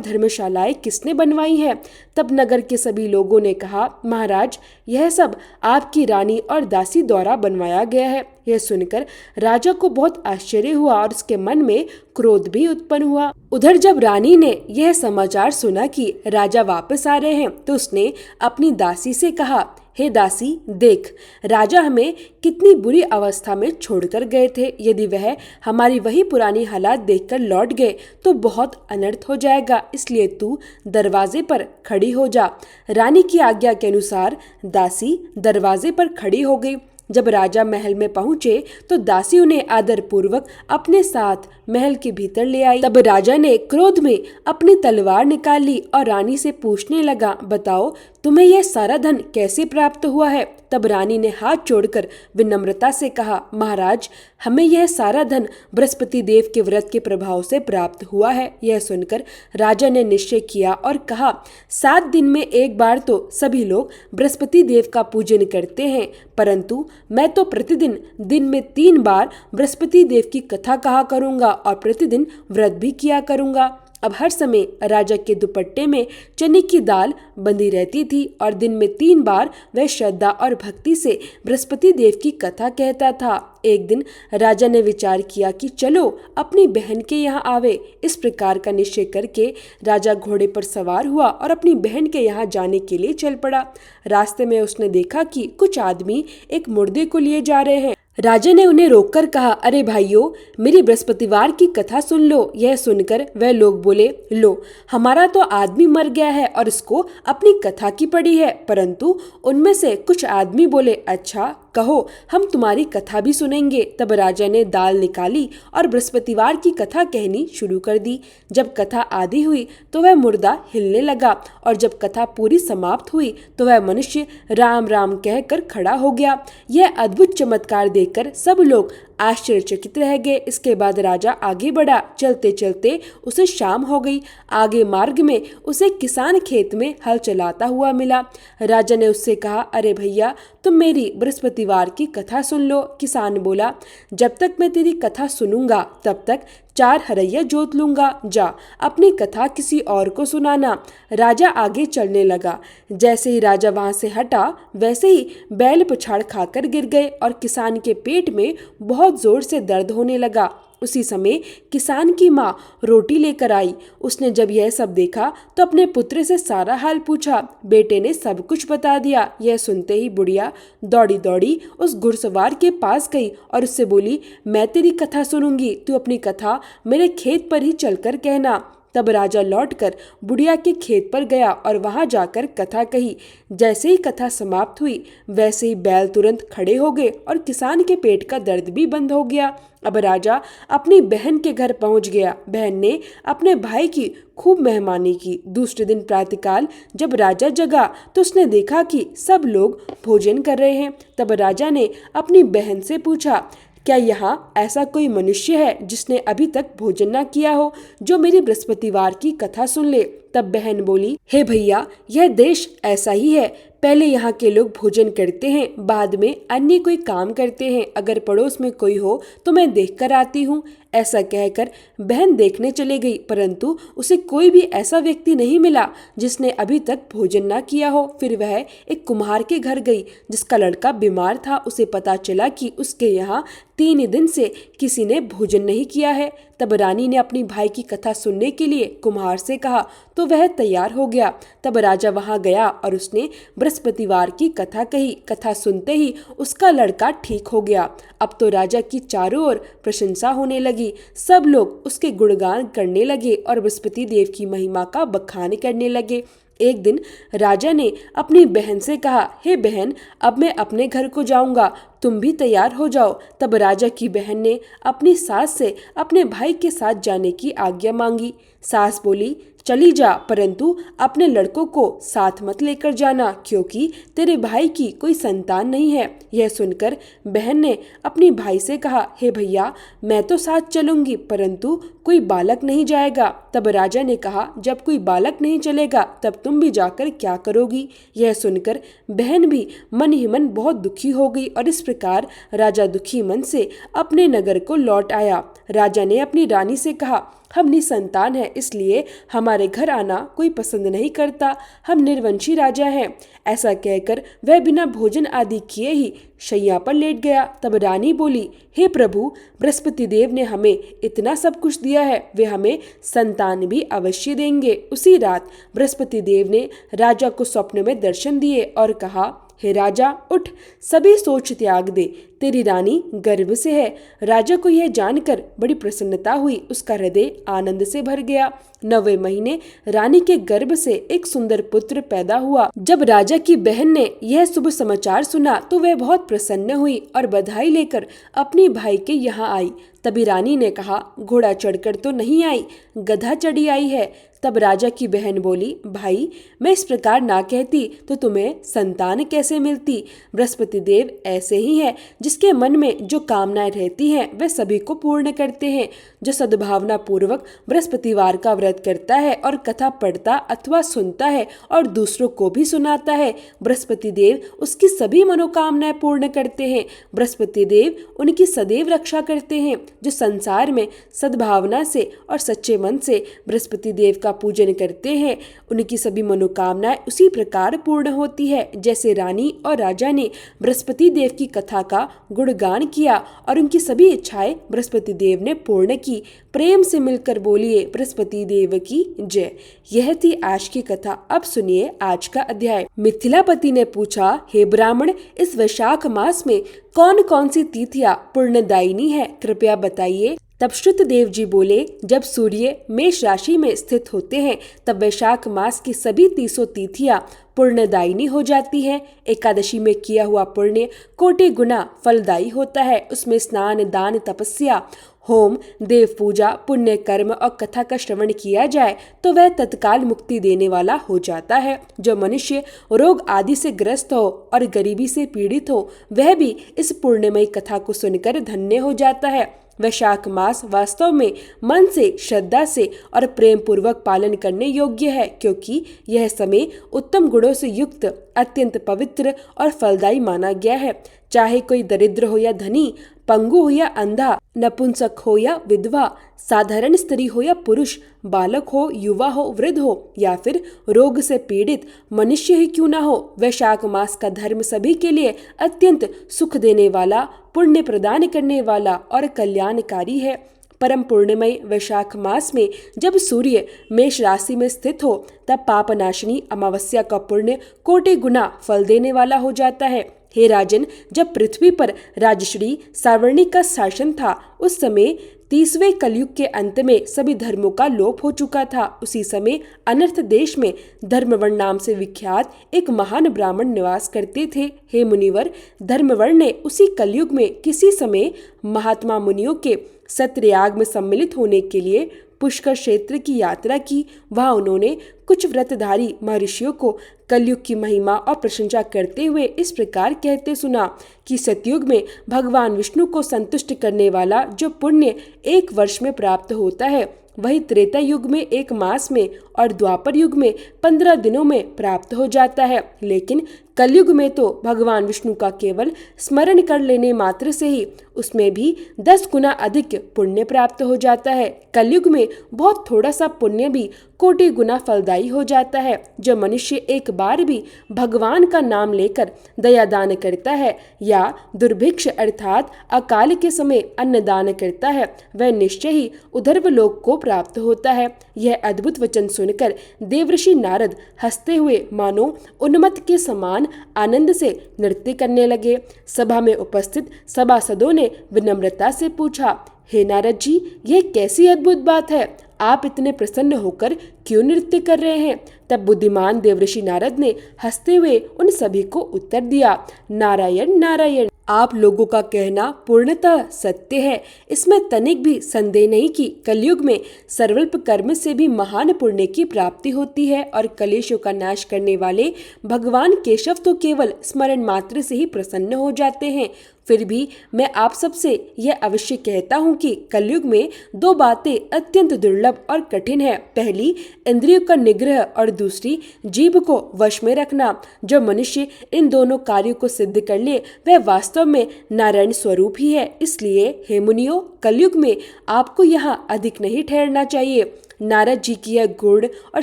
धर्मशालाएं किसने बनवाई हैं? तब नगर के सभी लोगों ने कहा, महाराज, यह सब आपकी रानी और दासी द्वारा बनवाया गया है। यह सुनकर राजा को बहुत आश्चर्य हुआ और उसके मन में क्रोध भी उत्पन्न हुआ। उधर जब रानी ने यह समाचार सुना कि राजा वापस आ रहे हैं तो उसने अपनी दासी से कहा, हे दासी, देख, राजा हमें कितनी बुरी अवस्था में छोड़कर गए थे। यदि वह हमारी वही पुरानी हालात देखकर लौट गए तो बहुत अनर्थ हो जाएगा, इसलिए तू दरवाजे पर खड़ी हो जा। रानी की आज्ञा के अनुसार दासी दरवाजे पर खड़ी हो गई। जब राजा महल में पहुंचे तो दासी उन्हें आदर पूर्वक अपने साथ महल के भीतर ले आई। तब राजा ने क्रोध में अपनी तलवार निकाल ली और रानी से पूछने लगा, बताओ, तुम्हें यह सारा धन कैसे प्राप्त हुआ है? तब रानी ने हाथ जोड़कर विनम्रता से कहा, महाराज, हमें यह सारा धन बृहस्पति देव के व्रत के प्रभाव से प्राप्त हुआ है। यह सुनकर राजा ने निश्चय किया और कहा, 7 दिन में एक बार तो सभी लोग बृहस्पति देव का पूजन करते हैं, परंतु मैं तो प्रतिदिन दिन में 3 बार बृहस्पति देव की कथा कहा करूंगा और प्रतिदिन व्रत भी किया करूंगा। अब हर समय राजा के दुपट्टे में चने की दाल बंधी रहती थी और दिन में 3 बार वह श्रद्धा और भक्ति से बृहस्पति देव की कथा कहता था। एक दिन राजा ने विचार किया कि चलो अपनी बहन के यहाँ आवे। इस प्रकार का निश्चय करके राजा घोड़े पर सवार हुआ और अपनी बहन के यहाँ जाने के लिए चल पड़ा। रास्ते में उसने देखा कि कुछ आदमी एक मुर्दे को लिए जा रहे हैं। राजा ने उन्हें रोककर कहा, अरे भाइयों, मेरी बृहस्पतिवार की कथा सुन लो। यह सुनकर वह लोग बोले, लो, हमारा तो आदमी मर गया है और इसको अपनी कथा की पड़ी है। परंतु उनमें से कुछ आदमी बोले, अच्छा, कहो, हम तुम्हारी कथा भी सुनेंगे। तब राजा ने दाल निकाली और बृहस्पतिवार की कथा कहनी शुरू कर दी। जब कथा आधी हुई तो वह मुर्दा हिलने लगा और जब कथा पूरी समाप्त हुई तो वह मनुष्य राम राम कहकर खड़ा हो गया। यह अद्भुत चमत्कार देखकर सब लोग आश्चर्यचकित रह गए। इसके बाद राजा आगे बढ़ा। चलते चलते उसे शाम हो गई। आगे मार्ग में उसे किसान खेत में हल चलाता हुआ मिला। राजा ने उससे कहा, अरे भैया, तुम मेरी बृहस्पतिवार की कथा सुन लो। किसान बोला, जब तक मैं तेरी कथा सुनूंगा तब तक 4 हरैया जोत लूंगा। जा, अपनी कथा किसी और को सुनाना। राजा आगे चलने लगा। जैसे ही राजा वहां से हटा वैसे ही बैल पछाड़ खाकर गिर गए और किसान के पेट में बहुत जोर से दर्द होने लगा। उसी समय किसान की माँ रोटी लेकर आई। उसने जब यह सब देखा तो अपने पुत्र से सारा हाल पूछा। बेटे ने सब कुछ बता दिया। यह सुनते ही बुढ़िया दौड़ी दौड़ी उस घुड़सवार के पास गई और उससे बोली, मैं तेरी कथा सुनूंगी, तू अपनी कथा मेरे खेत पर ही चलकर कहना। तब राजा लौटकर बुढ़िया के खेत पर गया और वहां जाकर कथा कही। जैसे ही कथा समाप्त हुई वैसे ही बैल तुरंत खड़े हो गए और किसान के पेट का दर्द भी बंद हो गया। अब राजा अपनी बहन के घर पहुंच गया। बहन ने अपने भाई की खूब मेहमानी की। दूसरे दिन प्रातःकाल जब राजा जगा तो उसने देखा कि सब लोग भोजन कर रहे हैं। तब राजा ने अपनी बहन से पूछा, क्या यहाँ ऐसा कोई मनुष्य है जिसने अभी तक भोजन न किया हो, जो मेरी बृहस्पतिवार की कथा सुन ले? तब बहन बोली, हे भैया, यह देश ऐसा ही है। पहले यहाँ के लोग भोजन करते हैं, बाद में अन्य कोई काम करते हैं। अगर पड़ोस में कोई हो तो मैं देख कर आती हूँ। ऐसा कहकर बहन देखने चली गई, परंतु उसे कोई भी ऐसा व्यक्ति नहीं मिला जिसने अभी तक भोजन न किया हो। फिर वह एक कुम्हार के घर गई जिसका लड़का बीमार था। उसे पता चला कि उसके यहाँ 3 दिन से किसी ने भोजन नहीं किया है। तब रानी ने अपनी भाई की कथा सुनने के लिए कुम्हार से कहा तो वह तैयार हो गया। तब राजा वहां गया और उसने बृहस्पतिवार की कथा कही। कथा सुनते ही उसका लड़का ठीक हो गया। अब तो राजा की चारों ओर प्रशंसा होने लगी। लगी। सब लोग उसके गुणगान करने लगे और बृहस्पति देव की महिमा का बखान करने लगे। एक दिन राजा ने अपनी बहन से कहा, हे बहन, अब मैं अपने घर को जाऊंगा, तुम भी तैयार हो जाओ। तब राजा की बहन ने अपनी सास से अपने भाई के साथ जाने की आज्ञा मांगी। सास बोली, चली जा, परंतु अपने लड़कों को साथ मत लेकर जाना, क्योंकि तेरे भाई की कोई संतान नहीं है। यह सुनकर बहन ने अपने भाई से कहा, हे भैया, मैं तो साथ चलूंगी, परंतु कोई बालक नहीं जाएगा। तब राजा ने कहा, जब कोई बालक नहीं चलेगा तब तुम भी जाकर क्या करोगी? यह सुनकर बहन भी मन ही मन बहुत दुखी हो गई और इस प्रकार राजा दुखी मन से अपने नगर को लौट आया। राजा ने अपनी रानी से कहा, हम निसंतान हैं, इसलिए हमारे घर आना कोई पसंद नहीं करता, हम निर्वंशी राजा हैं। ऐसा कहकर वह बिना भोजन आदि किए ही शैया पर लेट गया। तब रानी बोली, हे प्रभु, बृहस्पति देव ने हमें इतना सब कुछ दिया है, वे हमें संतान भी अवश्य देंगे। उसी रात बृहस्पति देव ने राजा को स्वप्न में दर्शन दिए और कहा, हे राजा, उठ, सभी सोच त्याग दे, तेरी रानी गर्भ से है। राजा को यह जानकर बड़ी प्रसन्नता हुई, उसका हृदय आनंद से भर गया। 9वें महीने रानी के गर्भ से एक सुंदर पुत्र पैदा हुआ। जब राजा की बहन ने यह शुभ समाचार सुना तो वह बहुत प्रसन्न हुई और बधाई लेकर अपने भाई के यहाँ आई। तभी रानी ने कहा, घोड़ा चढ़कर तो नहीं आई, गधा चढ़ी आई है। तब राजा की बहन बोली, भाई, मैं इस प्रकार ना कहती तो तुम्हें संतान कैसे मिलती? बृहस्पति देव ऐसे ही है, जिसके मन में जो कामनाएं रहती हैं वह सभी को पूर्ण करते हैं। जो सद्भावना पूर्वक बृहस्पतिवार का व्रत करता है और कथा पढ़ता अथवा सुनता है और दूसरों को भी सुनाता है, बृहस्पति देव उसकी सभी मनोकामनाएं पूर्ण करते हैं। बृहस्पति देव उनकी सदैव रक्षा करते हैं। जो संसार में सद्भावना से और सच्चे मन से बृहस्पति देव का पूजन करते हैं, उनकी सभी मनोकामनाएं उसी प्रकार पूर्ण होती है जैसे रानी और राजा ने बृहस्पति देव की कथा का गुणगान किया और उनकी सभी इच्छाएं बृहस्पति देव ने पूर्ण की। प्रेम से मिलकर बोलिए, बृहस्पति देव की जय। यह थी आज की कथा। अब सुनिए आज का अध्याय। मिथिलापति ने पूछा, हे ब्राह्मण, इस वैशाख मास में कौन कौन सी तिथियां पुण्यदायिनी है, कृपया बताइए। तब श्रुतदेव जी बोले, जब सूर्य मेष राशि में स्थित होते हैं तब वैशाख मास की सभी 300 तिथियां पुण्यदायिनी हो जाती हैं। एकादशी में किया हुआ पुण्य कोटि गुना फलदायी होता है। उसमें स्नान, दान, तपस्या, होम, देव पूजा, पुण्य कर्म और कथा का श्रवण किया जाए तो वह तत्काल मुक्ति देने वाला हो जाता है। जो मनुष्य रोग आदि से ग्रस्त हो और गरीबी से पीड़ित हो, वह भी इस पुण्यमयी कथा को सुनकर धन्य हो जाता है। वैशाख मास वास्तव में मन से, श्रद्धा से और प्रेम पूर्वक पालन करने योग्य है, क्योंकि यह समय उत्तम गुणों से युक्त, अत्यंत पवित्र और फलदायी माना गया है। चाहे कोई दरिद्र हो या धनी, पंगु हो या अंधा, नपुंसक हो या विधवा, साधारण स्त्री हो या पुरुष, बालक हो, युवा हो, वृद्ध हो या फिर रोग से पीड़ित मनुष्य ही क्यों ना हो, वैशाख मास का धर्म सभी के लिए अत्यंत सुख देने वाला, पुण्य प्रदान करने वाला और कल्याणकारी है। परम पूर्णिमय वैशाख मास में जब सूर्य मेष राशि में स्थित हो तब पापनाशिनी अमावस्या का पुण्य कोटि गुना फल देने वाला हो जाता है। हे राजन, जब पृथ्वी पर राजश्री सावर्णी का शासन था, उस समय 30वें कलयुग के अंत में सभी धर्मों का लोप हो चुका था। उसी समय अनर्थ देश में धर्मवर्ण नाम से विख्यात एक महान ब्राह्मण निवास करते थे। हे मुनिवर, धर्मवर्ण ने उसी कलयुग में किसी समय महात्मा मुनियों के सत्रयाग में सम्मिलित होने के लिए पुष्कर क्षेत्र की यात्रा की। वहां उन्होंने कुछ व्रतधारी महर्षियों को कलयुग की महिमा और प्रशंसा करते हुए इस प्रकार कहते सुना कि सतयुग में भगवान विष्णु को संतुष्ट करने वाला जो पुण्य 1 वर्ष में प्राप्त होता है, वही त्रेता युग में 1 मास में और द्वापर युग में 15 दिनों में प्राप्त हो जाता है। लेकिन कलयुग में तो भगवान विष्णु का केवल स्मरण कर लेने मात्र से ही उसमें भी 10 गुना अधिक पुण्य प्राप्त हो जाता है। कलयुग में बहुत थोड़ा सा पुण्य भी कोटि गुना फलदायी हो जाता है। जो मनुष्य एक बार भी भगवान का नाम लेकर दयादान करता है या दुर्भिक्ष अर्थात अकाल के समय अन्नदान करता है, वह निश्चय ही उधर्व लोक को प्राप्त होता है। यह अद्भुत वचन सुनकर देवऋषि नारद हंसते हुए मानो उन्मत्त के समान आनंद से नृत्य करने लगे। सभा में उपस्थित सभासदों ने विनम्रता से पूछा, हे नारद जी, यह कैसी अद्भुत बात है। आप इतने प्रसन्न होकर क्यों नृत्य कर रहे हैं। तब बुद्धिमान देवर्षि नारद ने हंसते हुए उन सभी को उत्तर दिया, नारायण नारायण, आप लोगों का कहना पूर्णतः सत्य है। इसमें तनिक भी संदेह नहीं कि कलयुग में सर्वल्प कर्म से भी महान पुण्य की प्राप्ति होती है और कलेशों का नाश करने वाले भगवान केशव तो केवल स्मरण मात्र से ही प्रसन्न हो जाते हैं। फिर भी मैं आप सबसे यह अवश्य कहता हूँ कि कलयुग में दो बातें अत्यंत दुर्लभ और कठिन है। पहली, इंद्रियों का निग्रह और दूसरी, जीभ को वश में रखना। जो मनुष्य इन दोनों कार्यों को सिद्ध कर ले वह वास्तव में नारायण स्वरूप ही है। इसलिए हे मुनियों, कलयुग में आपको यहाँ अधिक नहीं ठहरना चाहिए। नारद जी की यह गुण और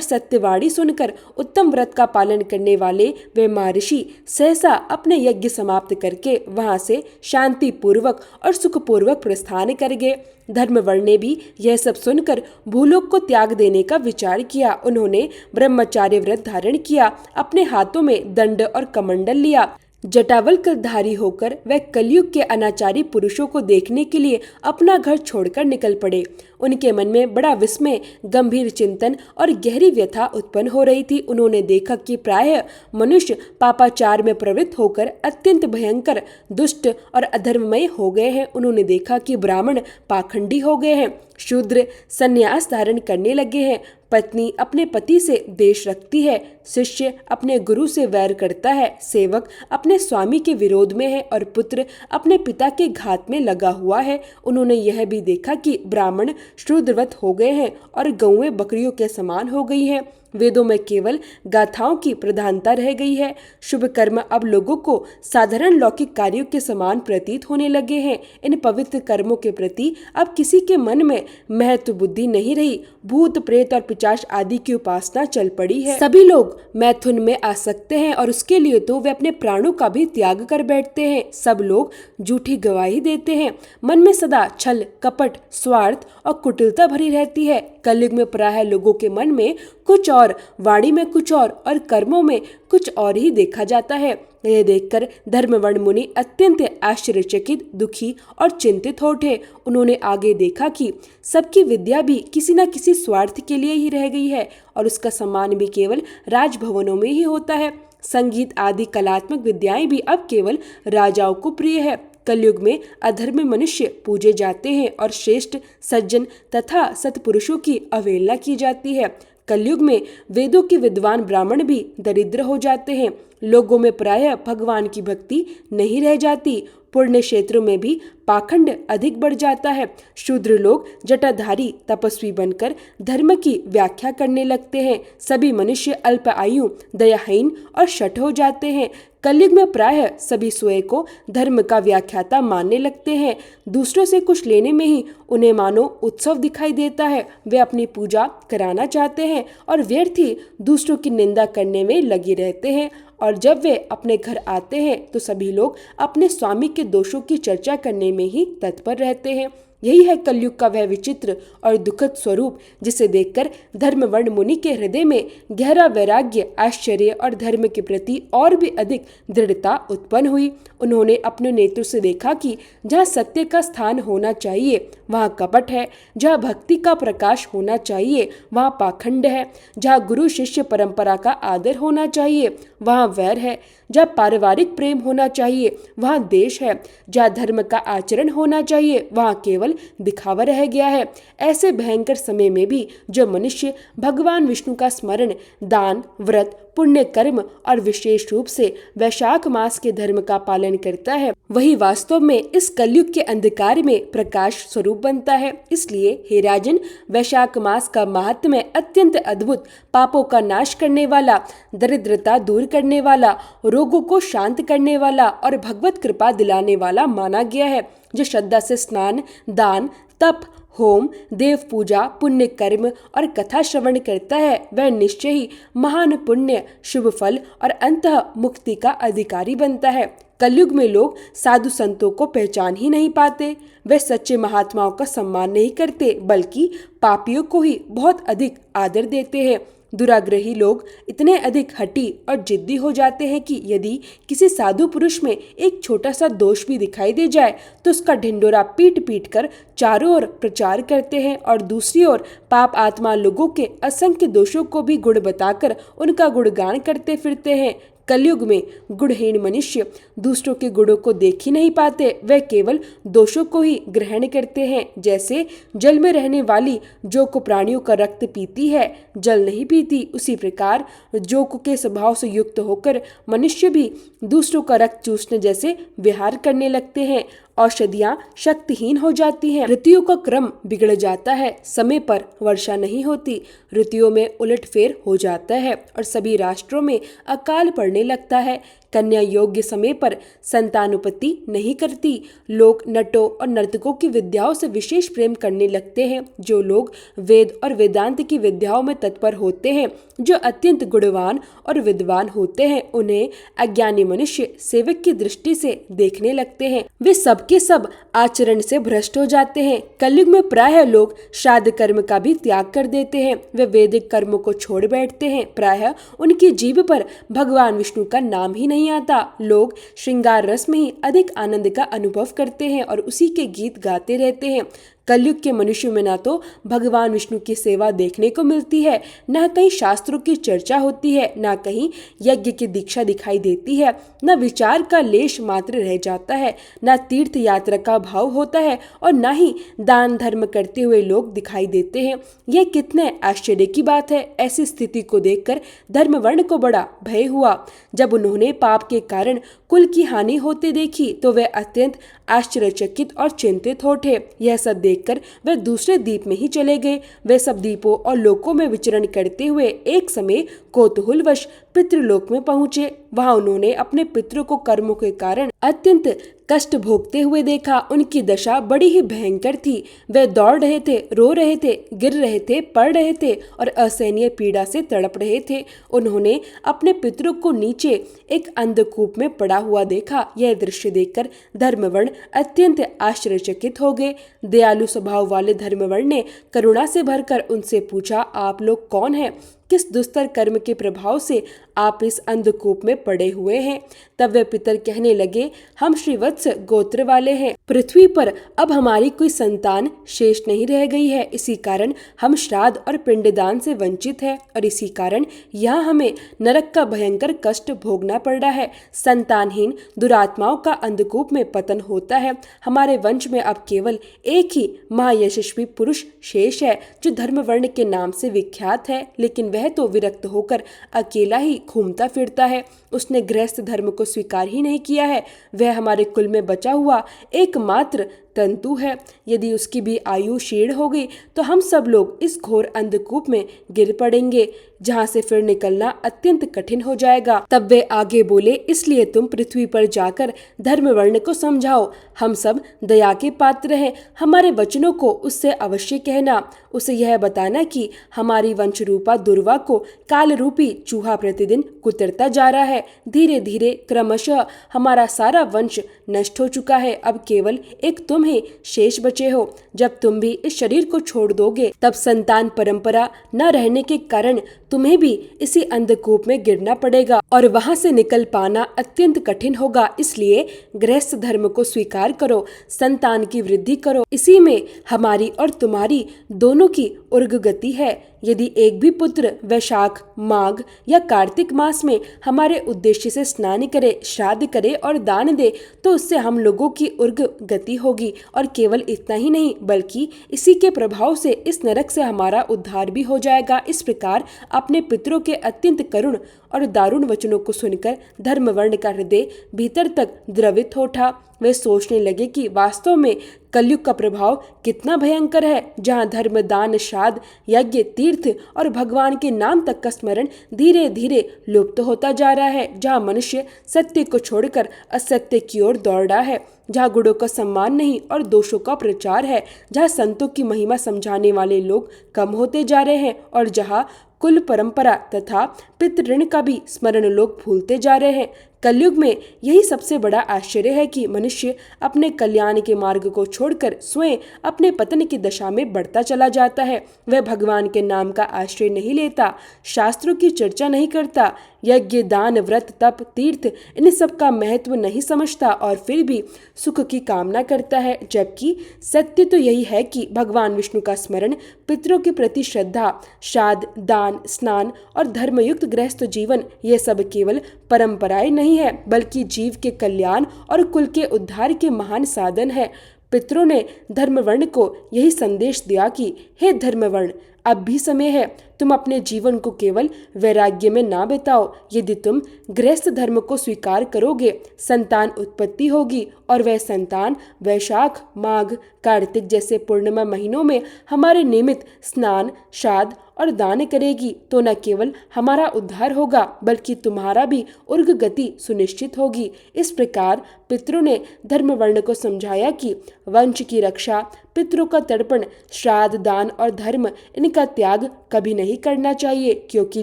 सत्यवाणी सुनकर उत्तम व्रत का पालन करने वाले वे महर्षि सहसा अपने यज्ञ समाप्त करके वहां से शांति पूर्वक और सुखपूर्वक प्रस्थान कर गए। धर्मवर्ण ने भी यह सब सुनकर भूलोक को त्याग देने का विचार किया। उन्होंने ब्रह्मचार्य व्रत धारण किया, अपने हाथों में दंड और कमंडल लिया। जटावल्कधारी होकर वह कलयुग के अनाचारी पुरुषों को देखने के लिए अपना घर छोड़कर निकल पड़े। उनके मन में बड़ा विस्मय, गंभीर चिंतन और गहरी व्यथा उत्पन्न हो रही थी। उन्होंने देखा कि प्रायः मनुष्य पापाचार में प्रवृत्त होकर अत्यंत भयंकर, दुष्ट और अधर्ममय हो गए हैं। उन्होंने देखा कि ब्राह्मण पाखंडी हो गए हैं, शूद्र संन्यास धारण करने लगे हैं, पत्नी अपने पति से द्वेष रखती है, शिष्य अपने गुरु से वैर करता है, सेवक अपने स्वामी के विरोध में है और पुत्र अपने पिता के घात में लगा हुआ है। उन्होंने यह भी देखा कि ब्राह्मण शूद्रवत हो गए हैं और गौएं बकरियों के समान हो गई हैं। वेदों में केवल गाथाओं की प्रधानता रह गई है। शुभ कर्म अब लोगों को साधारण लौकिक कार्यों के समान प्रतीत होने लगे हैं। इन पवित्र कर्मों के प्रति अब किसी के मन में महत्व बुद्धि नहीं रही। भूत प्रेत और पिशाच आदि की उपासना चल पड़ी है। सभी लोग मैथुन में आसक्त हैं और उसके लिए तो वे अपने प्राणों का भी त्याग कर बैठते हैं। सब लोग झूठी गवाही देते हैं। मन में सदा छल, कपट, स्वार्थ और कुटिलता भरी रहती है। कलयुग में प्रायः लोगों के मन में कुछ और, वाणी में कुछ और कर्मों में कुछ और ही देखा जाता है। यह देखकर धर्मवर्ण मुनि अत्यंत आश्चर्यचकित, दुखी और चिंतित हो उठे। उन्होंने आगे देखा कि सबकी विद्या भी किसी न किसी स्वार्थ के लिए ही रह गई है और उसका सम्मान भी केवल राजभवनों में ही होता है। संगीत आदि कलात्मक विद्याएं भी अब केवल राजाओं को प्रिय है। कलयुग में अधर्म मनुष्य पूजे जाते हैं और श्रेष्ठ सज्जन तथा सत्पुरुषों की अवहेलना की जाती है। कलयुग में वेदों के विद्वान ब्राह्मण भी दरिद्र हो जाते हैं। लोगों में प्रायः भगवान की भक्ति नहीं रह जाती। पुण्य क्षेत्रों में भी पाखंड अधिक बढ़ जाता है। शूद्र लोग जटाधारी तपस्वी बनकर धर्म की व्याख्या करने लगते हैं। सभी मनुष्य अल्प आयु, दयाहीन और शठ हो जाते हैं। कलयुग में प्रायः सभी स्वयं को धर्म का व्याख्याता मानने लगते हैं। दूसरों से कुछ लेने में ही उन्हें मानो उत्सव दिखाई देता है। वे अपनी पूजा कराना चाहते हैं और व्यर्थ ही दूसरों की निंदा करने में लगे रहते हैं। और जब वे अपने घर आते हैं तो सभी लोग अपने स्वामी के दोषों की चर्चा करने में ही तत्पर रहते हैं। यही है कलयुग का वह विचित्र और दुखद स्वरूप जिसे देखकर धर्मवर्ण मुनि के हृदय में गहरा वैराग्य, आश्चर्य और धर्म के प्रति और भी अधिक दृढ़ता उत्पन्न हुई। उन्होंने अपने नेत्रों से देखा कि जहाँ सत्य का स्थान होना चाहिए वहाँ कपट है, जहाँ भक्ति का प्रकाश होना चाहिए वहाँ पाखंड है, जहाँ गुरु शिष्य परंपरा का आदर होना चाहिए वहाँ वैर है, जहाँ पारिवारिक प्रेम होना चाहिए वहाँ देश है, जहाँ धर्म का आचरण होना चाहिए वहाँ केवल दिखावा रह गया है। ऐसे भयंकर समय में भी जो मनुष्य भगवान विष्णु का स्मरण, दान, व्रत, पुण्य कर्म और विशेष रूप से वैशाख मास के धर्म का पालन करता है वही वास्तव में इस कलयुग के अंधकार में प्रकाश स्वरूप बनता है। इसलिए हे राजन, वैशाख मास का महात्म्य अत्यंत अद्भुत, पापों का नाश करने वाला, दरिद्रता दूर करने वाला, रोगों को शांत करने वाला और भगवत कृपा दिलाने वाला माना गया है। जो श्रद्धा से स्नान, दान, तप, होम, देव पूजा, पुण्य कर्म और कथा श्रवण करता है वह निश्चय ही महान पुण्य, शुभ फल और अंतः मुक्ति का अधिकारी बनता है। कलयुग में लोग साधु संतों को पहचान ही नहीं पाते। वे सच्चे महात्माओं का सम्मान नहीं करते बल्कि पापियों को ही बहुत अधिक आदर देते हैं। दुराग्रही लोग इतने अधिक हठी और जिद्दी हो जाते हैं कि यदि किसी साधु पुरुष में एक छोटा सा दोष भी दिखाई दे जाए तो उसका ढिंडोरा पीट पीट कर चारों ओर प्रचार करते हैं और दूसरी ओर पाप आत्मा लोगों के असंख्य दोषों को भी गुण बताकर उनका गुणगान करते फिरते हैं। कलयुग में गुणहीन मनुष्य दूसरों के गुणों को देख ही नहीं पाते, वे केवल दोषों को ही ग्रहण करते हैं। जैसे जल में रहने वाली जोक प्राणियों का रक्त पीती है, जल नहीं पीती, उसी प्रकार जोक के स्वभाव से युक्त होकर मनुष्य भी दूसरों का रक्त चूसने जैसे विहार करने लगते हैं। औषधियाँ शक्तिहीन हो जाती हैं, ऋतुओं का क्रम बिगड़ जाता है, समय पर वर्षा नहीं होती, ऋतुओं में उलटफेर हो जाता है और सभी राष्ट्रों में अकाल पड़ने लगता है। कन्या योग्य समय पर संतानोत्पत्ति नहीं करती। लोग नटों और नर्तकों की विद्याओं से विशेष प्रेम करने लगते हैं। जो लोग वेद और वेदांत की विद्याओं में तत्पर होते हैं, जो अत्यंत गुणवान और विद्वान होते हैं, उन्हें अज्ञानी मनुष्य सेवक की दृष्टि से देखने लगते हैं। वे सबके सब आचरण से भ्रष्ट हो जाते हैं। कलयुग में प्रायः लोग श्राद्ध कर्म का भी त्याग कर देते हैं। वे वैदिक कर्मों को छोड़ बैठते हैं। प्रायः उनकी जीभ पर भगवान विष्णु का नाम ही नहीं आता। लोग श्रृंगार रस में ही अधिक आनंद का अनुभव करते हैं और उसी के गीत गाते रहते हैं। कलयुग के मनुष्यों में न तो भगवान विष्णु की सेवा देखने को मिलती है, न कहीं शास्त्रों की चर्चा होती है, न कहीं यज्ञ की दीक्षा दिखाई देती है, न विचार का लेश मात्र रह जाता है, न तीर्थ यात्रा का भाव होता है और न ही दान धर्म करते हुए लोग दिखाई देते हैं। यह कितने आश्चर्य की बात है। ऐसी स्थिति को देखकर धर्मवर्ण को बड़ा भय हुआ। जब उन्होंने पाप के कारण कुल की हानि होते देखी तो वे अत्यंत आश्चर्यचकित और चिंतित हो उठे। यह सब देखकर वे दूसरे द्वीप में ही चले गए। वे सब द्वीपों और लोकों में विचरण करते हुए एक समय कौतूहलवश पितृलोक में पहुंचे। वहां उन्होंने अपने पितरों को कर्मों के कारण अत्यंत कष्ट भोगते हुए देखा। उनकी दशा बड़ी ही भयंकर थी। वे दौड़ रहे थे, रो रहे थे, गिर रहे थे, पड़ रहे थे और असहनीय पीड़ा से तड़प रहे थे। उन्होंने अपने पितरों को नीचे एक अंधकूप में पड़ा हुआ देखा। यह दृश्य देखकर धर्मवर्ण अत्यंत आश्चर्यचकित हो गए। दयालु स्वभाव वाले धर्मवर्ण ने करुणा से भरकर उनसे पूछा, आप लोग कौन हैं? किस दुस्तर कर्म के प्रभाव से आप इस अंधकूप में पड़े हुए हैं? तब वे पितर कहने लगे, हम श्रीवत्स गोत्र वाले हैं। पृथ्वी पर अब हमारी कोई संतान शेष नहीं रह गई है। इसी कारण हम श्राद्ध और पिंडदान से वंचित हैं और इसी कारण यहाँ हमें नरक का भयंकर कष्ट भोगना पड़ रहा है। संतानहीन दुरात्माओं का अंधकूप में पतन होता है। हमारे वंश में अब केवल एक ही महायशस्वी पुरुष शेष है जो धर्मवर्ण के नाम से विख्यात है, लेकिन वह तो विरक्त होकर अकेला ही घूमता फिरता है। उसने गृहस्थ धर्म को स्वीकार ही नहीं किया है। वह हमारे कुल में बचा हुआ एकमात्र तंतु है। यदि उसकी भी आयु क्षीण हो गई तो हम सब लोग इस घोर अंधकूप में गिर पड़ेंगे, जहाँ से फिर निकलना अत्यंत कठिन हो जाएगा। तब वे आगे बोले, इसलिए तुम पृथ्वी पर जाकर धर्मवर्ण को समझाओ। हम सब दया के पात्र हैं। हमारे वचनों को उससे अवश्य कहना। उसे यह बताना कि हमारी वंश रूपा दुर्वा को काल रूपी चूहा प्रतिदिन कुतरता जा रहा है। धीरे धीरे क्रमशः हमारा सारा वंश नष्ट हो चुका है। अब केवल एक तुम ही शेष बचे हो। जब तुम भी इस शरीर को छोड़ दोगे तब संतान परंपरा न रहने के कारण तुम्हें भी इसी अंधकूप में गिरना पड़ेगा और वहां से निकल पाना अत्यंत कठिन होगा। इसलिए गृहस्थ धर्म को स्वीकार करो, संतान की वृद्धि करो। इसी में हमारी और तुम्हारी दोनों की उर्ग गति है। यदि एक भी पुत्र वैशाख, माघ या कार्तिक मास में हमारे उद्देश्य से स्नान करे, श्राद्ध करे और दान दे तो उससे हम लोगों की उर्ग गति होगी। और केवल इतना ही नहीं बल्कि इसी के प्रभाव से इस नरक से हमारा उद्धार भी हो जाएगा। इस प्रकार अपने पितरों के अत्यंत करुण और दारुण वचनों को सुनकर धर्मवर्ण का हृदय भीतर तक द्रवित हो उठा। वे सोचने लगे कि वास्तव में कलयुग का प्रभाव कितना भयंकर है, जहाँ धर्म, दान, श्राद्ध, यज्ञ, तीर्थ और भगवान के नाम तक का स्मरण धीरे धीरे लुप्त होता जा रहा है, जहाँ मनुष्य सत्य को छोड़कर असत्य की ओर दौड़ रहा है, जहाँ गुणों का सम्मान नहीं और दोषों का प्रचार है, जहाँ संतों की महिमा समझाने वाले लोग कम होते जा रहे हैं और जहाँ कुल परंपरा तथा पितृ ऋण का भी स्मरण लोग भूलते जा रहे हैं। कलयुग में यही सबसे बड़ा आश्चर्य है कि मनुष्य अपने कल्याण के मार्ग को छोड़कर स्वयं अपने पतन की दशा में बढ़ता चला जाता है। वह भगवान के नाम का आश्रय नहीं लेता, शास्त्रों की चर्चा नहीं करता, यज्ञ दान व्रत तप तीर्थ इन सब का महत्व नहीं समझता और फिर भी सुख की कामना करता है। जबकि सत्य तो यही है कि भगवान विष्णु का स्मरण, पितरों के प्रति श्रद्धा, श्राद्ध दान स्नान और धर्मयुक्त गृहस्थ जीवन ये सब केवल परंपराएं नहीं है बल्कि जीव के कल्याण और कुल के उद्धार के महान साधन है। पितरों ने धर्मवर्ण को यही संदेश दिया कि हे धर्मवर्ण, अब भी समय है, तुम अपने जीवन को केवल वैराग्य में ना बिताओ। यदि तुम गृहस्थ धर्म को स्वीकार करोगे, संतान उत्पत्ति होगी और वह संतान वैशाख माघ कार्तिक जैसे पूर्णिमा महीनों में हमारे निमित्त स्नान श्राद्ध और दान करेगी, तो न केवल हमारा उद्धार होगा बल्कि तुम्हारा भी उर्ग गति सुनिश्चित होगी। इस प्रकार पितरों ने धर्मवर्ण को समझाया कि वंश की रक्षा, पितरों का तर्पण, श्राद्ध दान और धर्म इनका त्याग कभी नहीं करना चाहिए, क्योंकि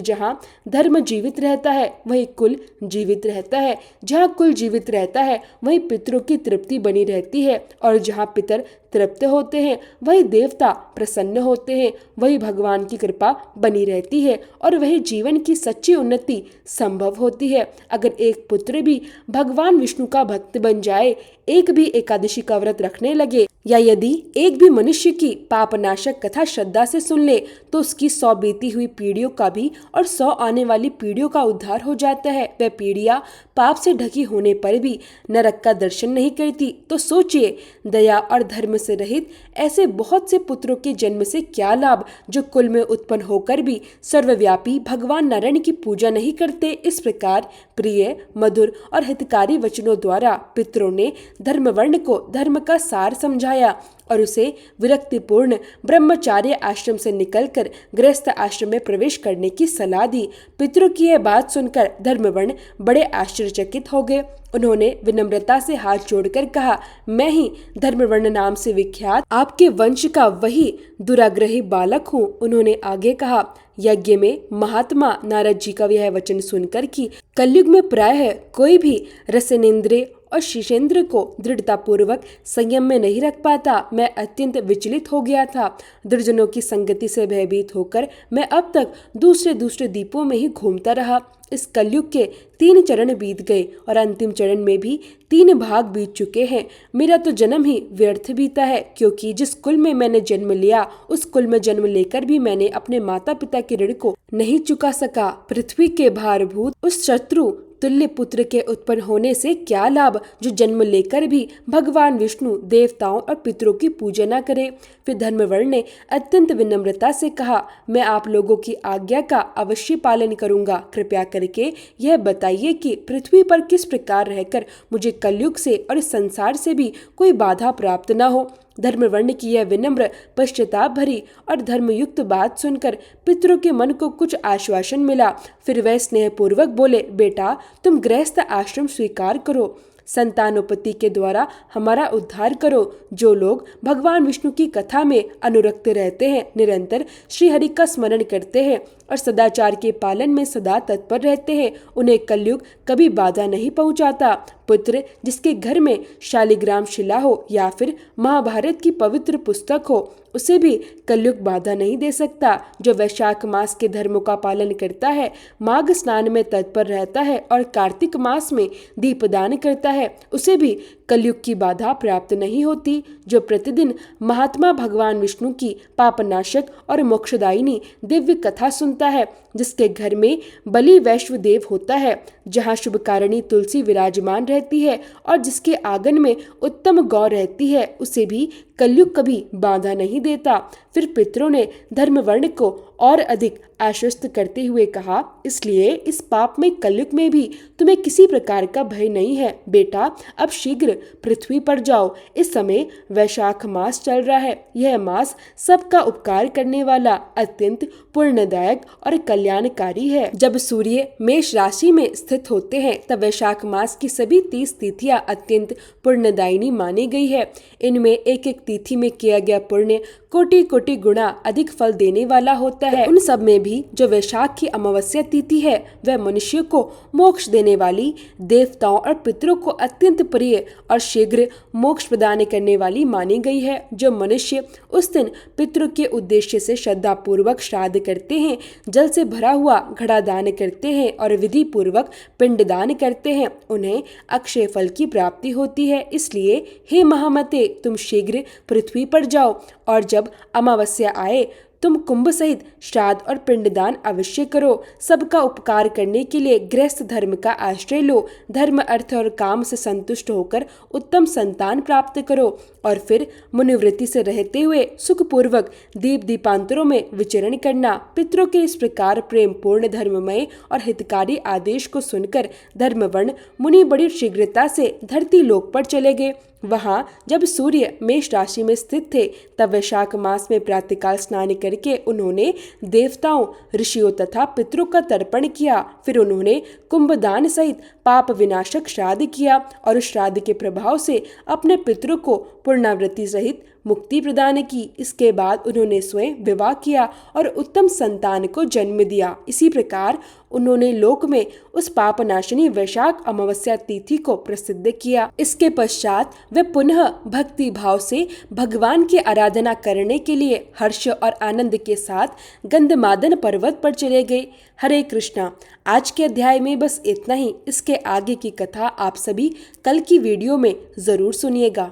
जहाँ धर्म जीवित रहता है वहीं कुल जीवित रहता है, जहाँ कुल जीवित रहता है वहीं पितरों की तृप्ति बनी रहती है, और जहाँ पितर तृप्त होते हैं वही देवता प्रसन्न होते हैं, वही भगवान की कृपा बनी रहती है और वही जीवन की सच्ची उन्नति संभव होती है। अगर एक पुत्र भी भगवान विष्णु का भक्त बन जाए, एक भी एकादशी का व्रत रखने लगे या यदि एक भी मनुष्य की पापनाशक कथा श्रद्धा से सुन ले, तो उसकी 100 बीती हुई पीढ़ियों का भी और 100 आने वाली पीढ़ियों का उद्धार हो जाता है। वह पीढ़ियां पाप से ढकी होने पर भी नरक का दर्शन नहीं करती। तो सोचिए, दया और धर्म से रहित ऐसे बहुत से पुत्रों के जन्म से क्या लाभ, जो कुल में उत्पन्न होकर भी सर्वव्यापी भगवान नारायण की पूजा नहीं करते। इस प्रकार प्रिय मधुर और हितकारी वचनों द्वारा पितरों ने धर्मवर्ण को धर्म का सार समझाया और उसे विरक्तिपूर्ण ब्रह्मचार्य आश्रम से निकलकर गृहस्थ आश्रम में प्रवेश करने की सलाह दी। पितरों की यह बात सुनकर धर्मवर्ण बड़े आश्चर्यचकित हो गए। उन्होंने विनम्रता से हाथ जोड़कर कहा, मैं ही धर्मवर्ण नाम से विख्यात आपके वंश का वही दुराग्रही बालक हूँ। उन्होंने आगे कहा, यज्ञ में महात्मा नारद जी का यह वचन सुनकर कि कलयुग में प्रायः कोई भी रसनेन्द्रिय और शीशेंद्र को दृढ़ता पूर्वक संयम में नहीं रख पाता, मैं अत्यंत विचलित हो गया था। दुर्जनों की संगति से भयभीत होकर मैं अब तक दूसरे द्वीपों में ही घूमता रहा। इस कलयुग के 3 चरण बीत गए और अंतिम चरण में भी 3 भाग बीत चुके हैं। मेरा तो जन्म ही व्यर्थ बीता है, क्योंकि जिस कुल में मैंने जन्म लिया उस कुल में जन्म लेकर भी मैंने अपने माता पिता के ऋण को नहीं चुका सका। पृथ्वी के भारभूत उस शत्रु तुल्य पुत्र के उत्पन्न होने से क्या लाभ, जो जन्म लेकर भी भगवान विष्णु देवताओं और पितरों की पूजा न करे। फिर धर्मवर्ण ने अत्यंत विनम्रता से कहा, मैं आप लोगों की आज्ञा का अवश्य पालन करूंगा। कृपया करके यह बताइए कि पृथ्वी पर किस प्रकार रहकर मुझे कलयुग से और इस संसार से भी कोई बाधा प्राप्त न हो। धर्मवर्ण की यह विनम्र पश्चाताप भरी और धर्मयुक्त बात सुनकर पितरों के मन को कुछ आश्वासन मिला। फिर वह स्नेहपूर्वक बोले, बेटा तुम गृहस्थ आश्रम स्वीकार करो, संतानोपति के द्वारा हमारा उद्धार करो। जो लोग भगवान विष्णु की कथा में अनुरक्त रहते हैं, निरंतर श्री हरि का स्मरण करते हैं और सदाचार के पालन में सदा तत्पर रहते हैं, उन्हें कलयुग कभी बाधा नहीं पहुंचाता। पुत्र जिसके घर में शालिग्राम शिला हो या फिर महाभारत की पवित्र पुस्तक हो, उसे भी कलयुग बाधा नहीं दे सकता। जो वैशाख मास के धर्मों का पालन करता है, माघ स्नान में तत्पर रहता है और कार्तिक मास में दीपदान करता है, उसे भी कलयुग की बाधा प्राप्त नहीं होती। जो प्रतिदिन महात्मा भगवान विष्णु की पापनाशक और मोक्षदायिनी दिव्य कथा सुनता है, जिसके घर में बलि वैश्वदेव होता है, जहाँ शुभकारिणी तुलसी विराजमान रहती है और जिसके आंगन में उत्तम गौ रहती है, उसे भी कलयुग कभी बाधा नहीं देता। फिर पितरों ने धर्मवर्ण को और अधिक आश्वस्त करते हुए कहा, इसलिए इस पाप में कलयुग में भी तुम्हें किसी प्रकार का भय नहीं है। बेटा अब शीघ्र पृथ्वी पर जाओ। इस समय वैशाख मास चल रहा है। यह मास सबका उपकार करने वाला, अत्यंत पुण्यदायक और कल्याणकारी है। जब सूर्य मेष राशि में स्थित होते हैं, तब वैशाख मास की सभी 30 तिथियां अत्यंत पुण्यदायिनी मानी गई है। इनमें एक एक तिथि में किया गया पुण्य कोटि कोटि गुणा अधिक फल देने वाला होता है। उन सब में भी जो वैशाख की अमावस्या तिथि है वह मनुष्य को मोक्ष देने वाली, देवताओं और पितरों को अत्यंत प्रिय और शीघ्र मोक्ष प्रदान करने वाली मानी गई है। जो मनुष्य उस दिन पितरों के उद्देश्य से श्रद्धा पूर्वक श्राद्ध करते हैं, जल से भरा हुआ घड़ा दान करते हैं और विधि पूर्वक पिंडदान करते हैं, उन्हें अक्षय फल की प्राप्ति होती है। इसलिए हे महामते, तुम शीघ्र पृथ्वी पर जाओ और जब अमावस्या आए तुम कुंभ सहित श्राद्ध और पिंडदान अवश्य करो। सबका उपकार करने के लिए गृहस्थ धर्म का आश्रय लो। धर्म, अर्थ और काम से संतुष्ट होकर उत्तम संतान प्राप्त करो और फिर मुनिवृत्ति से रहते हुए सुखपूर्वक दीप दीपांतरों में विचरण करना। पितरों के इस प्रकार प्रेम पूर्ण, धर्ममय और हितकारी आदेश को सुनकर धर्मवर्ण मुनि बड़ी शीघ्रता से धरती लोक पर चले गए। वहां जब सूर्य मेष राशि में स्थित थे तब वैशाख मास में प्रातःकाल स्नान करके उन्होंने देवताओं, ऋषियों तथा पितरों का तर्पण किया। फिर उन्होंने कुंभदान सहित पाप विनाशक श्राद्ध किया और उस श्राद्ध के प्रभाव से अपने पितरों को पुनरावृत्ति सहित मुक्ति प्रदान की। इसके बाद उन्होंने स्वयं विवाह किया और उत्तम संतान को जन्म दिया। इसी प्रकार उन्होंने लोक में उस पापनाशिनी वैशाख अमावस्या तिथि को प्रसिद्ध किया। इसके पश्चात वे पुनः भक्ति भाव से भगवान की आराधना करने के लिए हर्ष और आनंद के साथ गंधमादन पर्वत पर चले गए। हरे कृष्णा। आज के अध्याय में बस इतना ही। इसके आगे की कथा आप सभी कल की वीडियो में जरूर सुनिएगा।